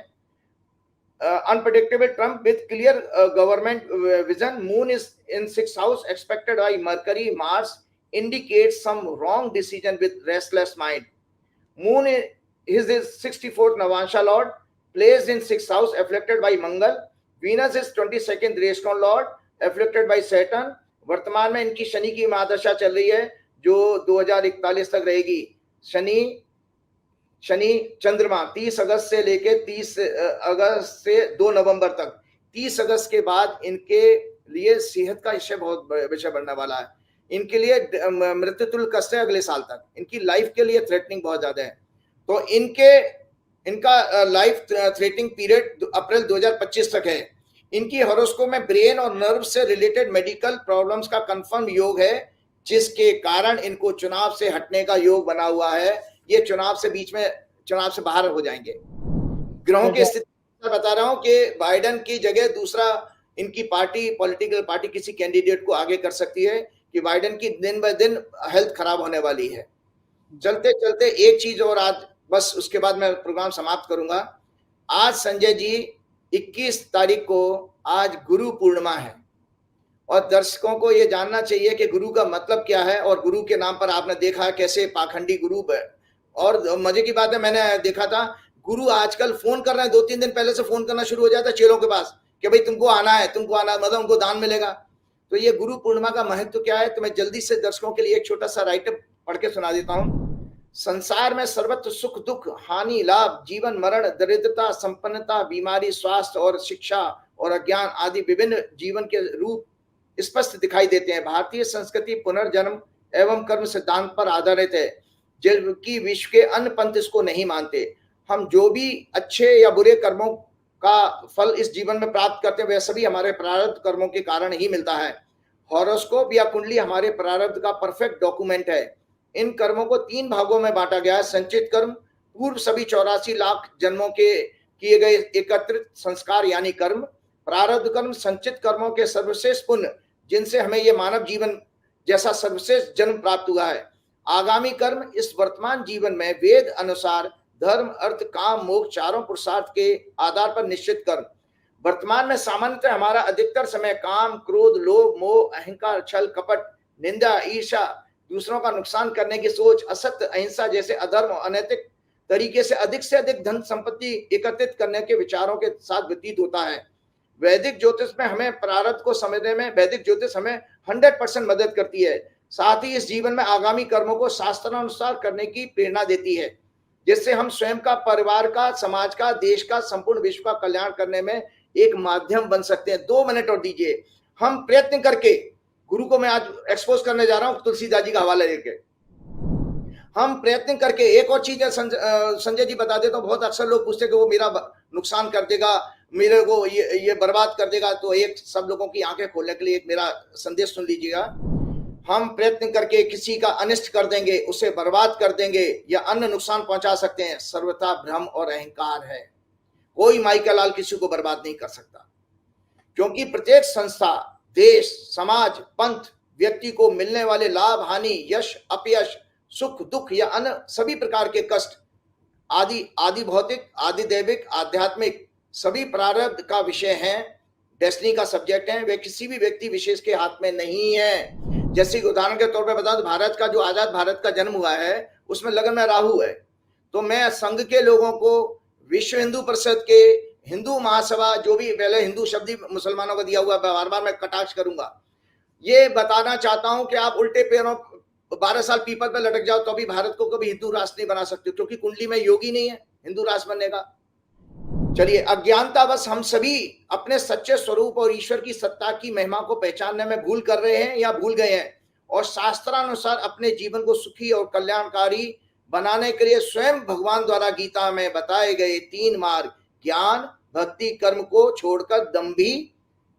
Unpredictable Trump with clear government vision. Moon is in 6th house, expected by Mercury. Mars indicates some wrong decision with restless mind. Moon is his 64th Navansha Lord, placed in 6th house, afflicted by Mangal. Venus is 22nd Reshton Lord, afflicted by Saturn. वर्तमान में इनकी शनि की महादशा चल रही है, जो 2041 तक रहेगी। शनि चंद्रमा 30 अगस्त से लेके 30 अगस्त से 2 नवंबर तक, 30 अगस्त के बाद इनके लिए सेहत का विषय बहुत विषय बढ़ने वाला है। इनके लिए मृत्यु तुल्य कष्ट है अगले साल तक, इनकी लाइफ के लिए थ्रेटनिंग बहुत ज्यादा है। तो इनका लाइफ थ्रेटनिंग पीरियड अप्रैल 2025 तक है। इनकी हॉरोस्कोप में ब्रेन और नर्व से रिलेटेड मेडिकल प्रॉब्लम्स का कंफर्म योग है, जिसके कारण इनको चुनाव से हटने का योग बना हुआ है। ये चुनाव से बाहर हो जाएंगे। ग्रहों की स्थिति बता रहा हूं कि बाइडेन की जगह दूसरा इनकी पार्टी, पॉलिटिकल पार्टी किसी कैंडिडेट को आगे कर सकती है कि बाइडेन की दिन ब दिन हेल्थ खराब होने वाली है। चलते चलते एक चीज और आज, बस उसके बाद मैं प्रोग्राम समाप्त करूंगा। आज संजय जी 21 तारीख को आज गुरु पूर्णिमा है और दर्शकों को यह जानना चाहिए कि गुरु का मतलब क्या है। और गुरु के नाम पर आपने देखा कैसे पाखंडी गुरु है। और मजे की बात है, मैंने देखा था गुरु आजकल फोन कर रहे हैं, 2-3 दिन पहले से फोन करना शुरू हो जाता है चेलों के पास कि भाई तुमको आना है, मतलब उनको दान मिलेगा। तो ये गुरु पूर्णिमा का महत्व क्या है, तो मैं जल्दी से दर्शकों के लिए एक छोटा सा राइटअप पढ़ के सुना देता हूं। संसार में सर्वत्र सुख दुख, हानि लाभ, जीवन मरण, दरिद्रता संपन्नता, बीमारी स्वास्थ्य और शिक्षा और अज्ञान आदि विभिन्न जीवन के रूप स्पष्ट दिखाई देते हैं। भारतीय संस्कृति पुनर्जन्म एवं कर्म सिद्धांत पर आधारित है, जबकि विश्व के अन्य पंथ इसको नहीं मानते। हम जो भी अच्छे या बुरे कर्मों का फल इस जीवन में प्राप्त करते हैं वह सभी हमारे प्रारब्ध कर्मों के कारण ही मिलता है। हॉरोस्कोप या कुंडली हमारे प्रारब्ध का परफेक्ट डॉक्यूमेंट है। इन कर्मों को 3 भागों में बांटा गया है। संचित कर्म, पूर्व सभी 84 लाख जन्मों के किए गए एकत्रित संस्कार यानी कर्म। प्रारब्ध कर्म, संचित कर्मों के सर्वश्रेष्ठ पुण्य जिनसे हमें ये मानव जीवन जैसा सर्वश्रेष्ठ जन्म प्राप्त हुआ है। आगामी कर्म, इस वर्तमान जीवन में वेद अनुसार धर्म अर्थ काम मोक्ष चारों पुरुषार्थ के आधार पर निश्चित कर्म। वर्तमान में सामान्यतः हमारा अधिकतर समय काम क्रोध लोभ मोह अहंकार छल कपट निंदा ईर्ष्या दूसरों का नुकसान करने की सोच असत्य अहिंसा जैसे अधर्म और अनैतिक तरीके से अधिक धन संपत्ति एकत्रित करने के विचारों के साथ व्यतीत होता है। वैदिक ज्योतिष में हमें प्रारब्ध को समझने में वैदिक ज्योतिष हमें 100% मदद करती है। साथ ही इस जीवन में आगामी कर्मों को शास्त्रानुसार करने की प्रेरणा देती है, जिससे हम स्वयं का, परिवार का, समाज का, देश का, संपूर्ण विश्व का कल्याण करने में एक माध्यम बन सकते हैं। 2 मिनट और दीजिए। हम प्रयत्न करके, गुरु को मैं आज एक्सपोज करने जा रहा हूं तुलसीदास जी का हवाला लेके, हम प्रयत्न करके एक और चीज संजय जी बता देता हूं। बहुत अक्सर लोग पूछते कि वो मेरा नुकसान कर देगा, मेरे को ये बर्बाद कर देगा। तो एक सब लोगों की आंखें खोलने के लिए एक मेरा संदेश सुन लीजिएगा। हम प्रयत्न करके किसी का अनिष्ट कर देंगे, उसे बर्बाद कर देंगे या अन्य नुकसान पहुंचा सकते हैं, सर्वथा भ्रम और अहंकार है। कोई माई का लाल किसी को बर्बाद नहीं कर सकता, क्योंकि प्रत्येक संस्था, देश, समाज, पंथ, व्यक्ति को मिलने वाले लाभ हानि, यश अपयश, सुख दुख या अन्य सभी प्रकार के कष्ट आदि भौतिक, आदि दैविक, आध्यात्मिक सभी प्रारब्ध का विषय है, डेस्टिनी का सब्जेक्ट है। वे किसी भी व्यक्ति विशेष के हाथ में नहीं है। जैसे उदाहरण के तौर पर बताऊं तो भारत का जो आजाद भारत का जन्म हुआ है उसमें लगन में राहु है। तो मैं संघ के लोगों को, विश्व हिंदू परिषद के, हिंदू महासभा, जो भी पहले हिंदू शब्द ही मुसलमानों को दिया हुआ, बार बार मैं कटाक्ष करूंगा, ये बताना चाहता हूं कि आप उल्टे पैरों 12 साल पीपल पे लटक जाओ तो भी भारत को कभी हिंदू राष्ट्र नहीं बना सकते, क्योंकि कुंडली में योगी नहीं है हिंदू राष्ट्र बनने का। चलिए, अज्ञानता बस हम सभी अपने सच्चे स्वरूप और ईश्वर की सत्ता की महिमा को पहचानने में भूल कर रहे हैं या भूल गए हैं, और शास्त्रानुसार अपने जीवन को सुखी और कल्याणकारी बनाने के लिए स्वयं भगवान द्वारा गीता में बताए गए 3 मार्ग ज्ञान भक्ति कर्म को छोड़कर दंभी,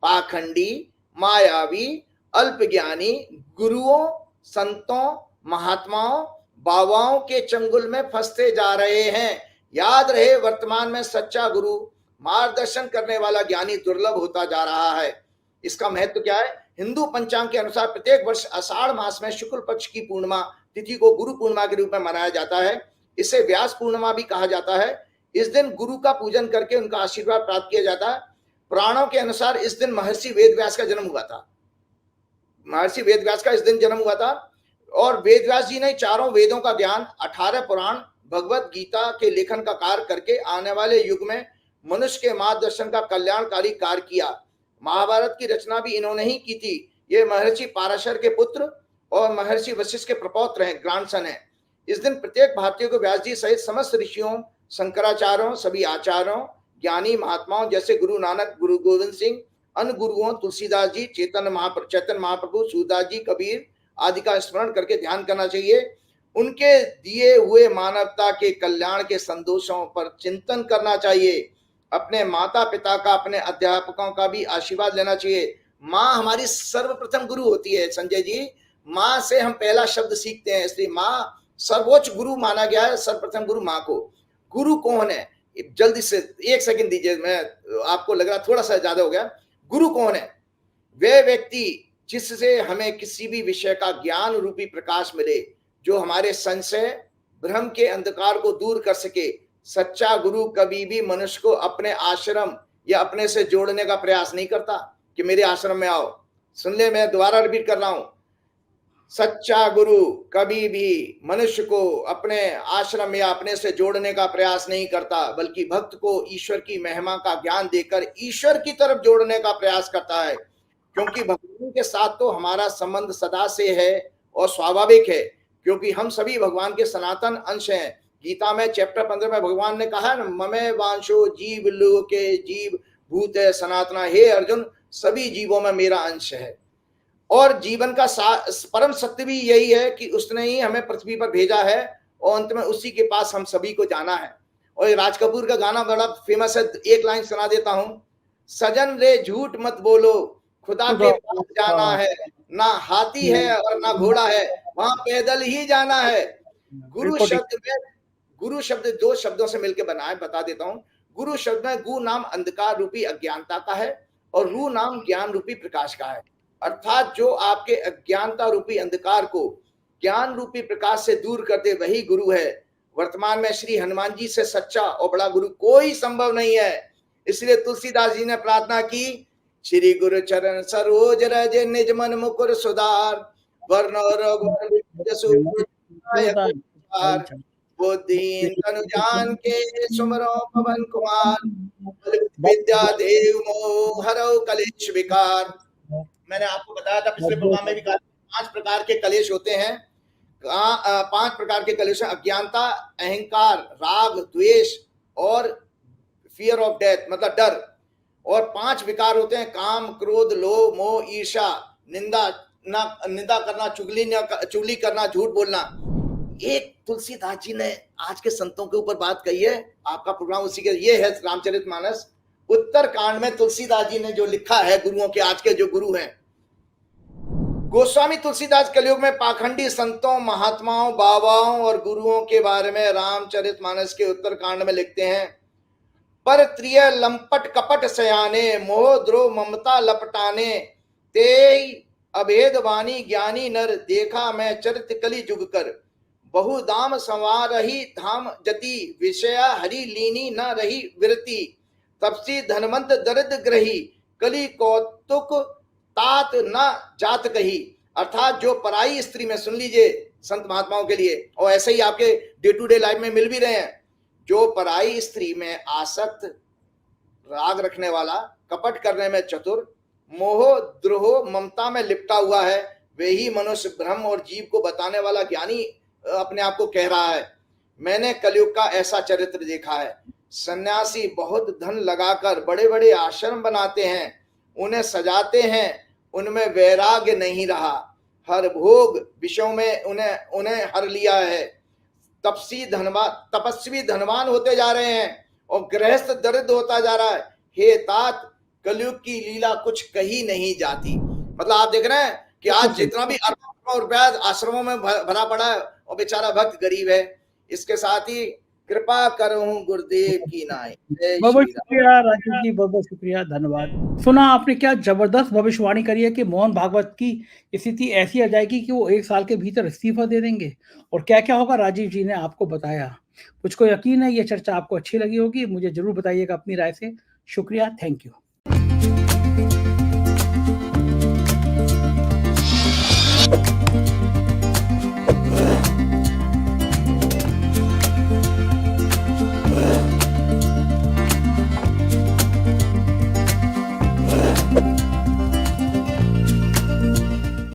पाखंडी, मायावी, अल्पज्ञानी गुरुओं, संतों, महात्माओं, बाबाओं के चंगुल में फंसते जा रहे हैं। याद रहे, वर्तमान में सच्चा गुरु मार्गदर्शन करने वाला ज्ञानी दुर्लभ होता जा रहा है। इसका महत्व क्या है? हिंदू पंचांग के अनुसार प्रत्येक वर्ष आषाढ़ मास में शुक्ल पक्ष की पूर्णिमा तिथि को गुरु पूर्णिमा के रूप में मनाया जाता है। इसे व्यास पूर्णिमा भी कहा जाता है। इस दिन गुरु का पूजन करके उनका आशीर्वाद प्राप्त किया जाता है। पुराणों के अनुसार इस दिन महर्षि वेदव्यास का जन्म हुआ था। महर्षि वेदव्यास का इस दिन जन्म हुआ था, और वेदव्यास जी ने 4 वेदों का ज्ञान, 18 पुराण, भगवत गीता के लेखन का कार्य करके आने वाले युग में मनुष्य के मार्गदर्शन का कल्याणकारी कार्य किया। महाभारत की रचना भी इन्होंने ही की थी। ये महर्षि पाराशर के पुत्र और महर्षि वशिष्ठ के प्रपौत्र हैं, ग्रांडसन हैं। इस दिन प्रत्येक भारतीय को व्यास जी सहित समस्त ऋषियों, शंकराचार्यों, सभी आचार्यों, ज्ञानी महात्माओं जैसे गुरु नानक, गुरु गोविंद सिंह, अन्य गुरुओं तुलसीदास जी, चैतन्य महाप्रभु, सूरदास जी, कबीर आदि का स्मरण करके ध्यान करना चाहिए। उनके दिए हुए मानवता के कल्याण के संदेशों पर चिंतन करना चाहिए। अपने माता पिता का, अपने अध्यापकों का भी आशीर्वाद लेना चाहिए। माँ हमारी सर्वप्रथम गुरु होती है संजय जी। माँ से हम पहला शब्द सीखते हैं, इसलिए माँ सर्वोच्च गुरु माना गया है, सर्वप्रथम गुरु माँ को। गुरु कौन है? जल्दी से 1 सेकंड दीजिए, मैं आपको लग रहा थोड़ा सा ज्यादा हो गया। गुरु कौन है? वह व्यक्ति जिससे हमें किसी भी विषय का ज्ञान रूपी प्रकाश मिले, जो हमारे संशय भ्रम के अंधकार को दूर कर सके। सच्चा गुरु कभी भी मनुष्य को अपने आश्रम या अपने से जोड़ने का प्रयास नहीं करता कि मेरे आश्रम में आओ। सुन ले, मैं दोबारा रिपीट कर रहा हूं। सच्चा गुरु कभी भी मनुष्य को अपने आश्रम या अपने से जोड़ने का प्रयास नहीं करता, बल्कि भक्त को ईश्वर की महिमा का ज्ञान देकर ईश्वर की तरफ जोड़ने का प्रयास करता है। क्योंकि भगवान के साथ तो हमारा संबंध सदा से है और स्वाभाविक है, क्योंकि हम सभी भगवान के सनातन अंश हैं। गीता में चैप्टर 15 में भगवान ने कहा न, ममे वांशो जीव लोके जीव भूत है सनातना। हे अर्जुन, सभी जीवों में मेरा अंश है। और जीवन का परम सत्य भी यही है कि उसने ही हमें पृथ्वी पर भेजा है और अंत में उसी के पास हम सभी को जाना है। और राज कपूर का गाना बड़ा फेमस है, एक लाइन सुना देता हूं। सजन रे झूठ मत बोलो, खुदा के पास जाना है। ना हाथी है और ना घोड़ा है, वहां पैदल ही जाना है। गुरु शब्द 2 शब्दों से मिलकर बना है, बता देता हूं। गुरु शब्द में गु नाम अंधकार रूपी अज्ञानता का है और रू नाम ज्ञान रूपी प्रकाश का है। अर्थात जो आपके अज्ञानता रूपी अंधकार को ज्ञान रूपी प्रकाश से दूर कर दे, वही गुरु है। वर्तमान में श्री हनुमान जी से सच्चा और बड़ा गुरु कोई संभव नहीं है। इसलिए तुलसीदास जी ने प्रार्थना की, श्री गुरु चरण सरोज रज निज मन मुकुर सुधार, वर्ण बुद्धिहीन तनु जान के सुमरो पवन कुमार, विद्या देव मोह हरौ कलेश विकार। मैंने आपको बताया था पिछले प्रोग्राम में भी कहा, 5 प्रकार के कलेश होते हैं। 5 प्रकार के कलेश हैं, अज्ञानता, अहंकार, राग, द्वेष और फियर ऑफ डेथ मतलब डर। और 5 विकार होते हैं, काम, क्रोध, लोभ, मोह, ईर्ष्या, निंदा करना, चुगली करना, झूठ बोलना। एक तुलसीदास जी ने आज के संतों के ऊपर बात कही है, आपका प्रोग्राम उसी के ये है रामचरितमानस उत्तर कांड में तुलसीदास जी ने जो लिखा है, गुरुओं के आज के जो गुरु हैं। गोस्वामी तुलसीदास कलयुग में पाखंडी संतों, महात्माओं, बाबाओं और गुरुओं के बारे में रामचरितमानस के उत्तर कांड में लिखते हैं। पर त्रिय लंपट कपट सयाने, मोह द्रोह ममता लपटाने, ते अभेद वाणी ज्ञानी नर, देखा मैं चरित कली जुग कर। बहु दाम संवारही धाम जति, विषया हरि लीनी न रही विरति। तपसी धनवंत दरिद ग्रही, कली कौतुक तात न जात कही। अर्थात जो पराई स्त्री में, सुन लीजिए संत महात्माओं के लिए, और ऐसे ही आपके डे टू डे लाइफ में मिल भी रहे हैं, जो पराई स्त्री में आसक्त, राग रखने वाला, कपट करने में चतुर, मोह द्रोह ममता में लिपटा हुआ है, वही मनुष्य ब्रह्म और जीव को बताने वाला ज्ञानी अपने आप को कह रहा है। मैंने कलयुग का ऐसा चरित्र देखा है। सन्यासी बहुत धन लगाकर बड़े बड़े आश्रम बनाते हैं, उन्हें सजाते हैं, उनमें वैराग्य नहीं रहा, हर भोग विषयों में उन्हें हर लिया है। तपस्वी धनवान होते जा रहे हैं और गृहस्थ दरिद्र होता जा रहा है। हे तात, कलयुग की लीला कुछ कही नहीं जाती। मतलब आप देख रहे हैं कि आज जितना भी अरबों रुपया आश्रमों में भरा पड़ा है और बेचारा भक्त गरीब है। इसके साथ ही कृपा करूं गुरुदेव की नाई। बहुत बहुत शुक्रिया राजीव जी, बहुत बहुत शुक्रिया, धन्यवाद। सुना आपने क्या जबरदस्त भविष्यवाणी करी है कि मोहन भागवत की स्थिति ऐसी आ जाएगी कि वो 1 साल के भीतर इस्तीफा दे देंगे, और क्या क्या होगा राजीव जी ने आपको बताया। मुझको यकीन है ये चर्चा आपको अच्छी लगी होगी। मुझे जरूर बताइएगा अपनी राय से। शुक्रिया, थैंक यू।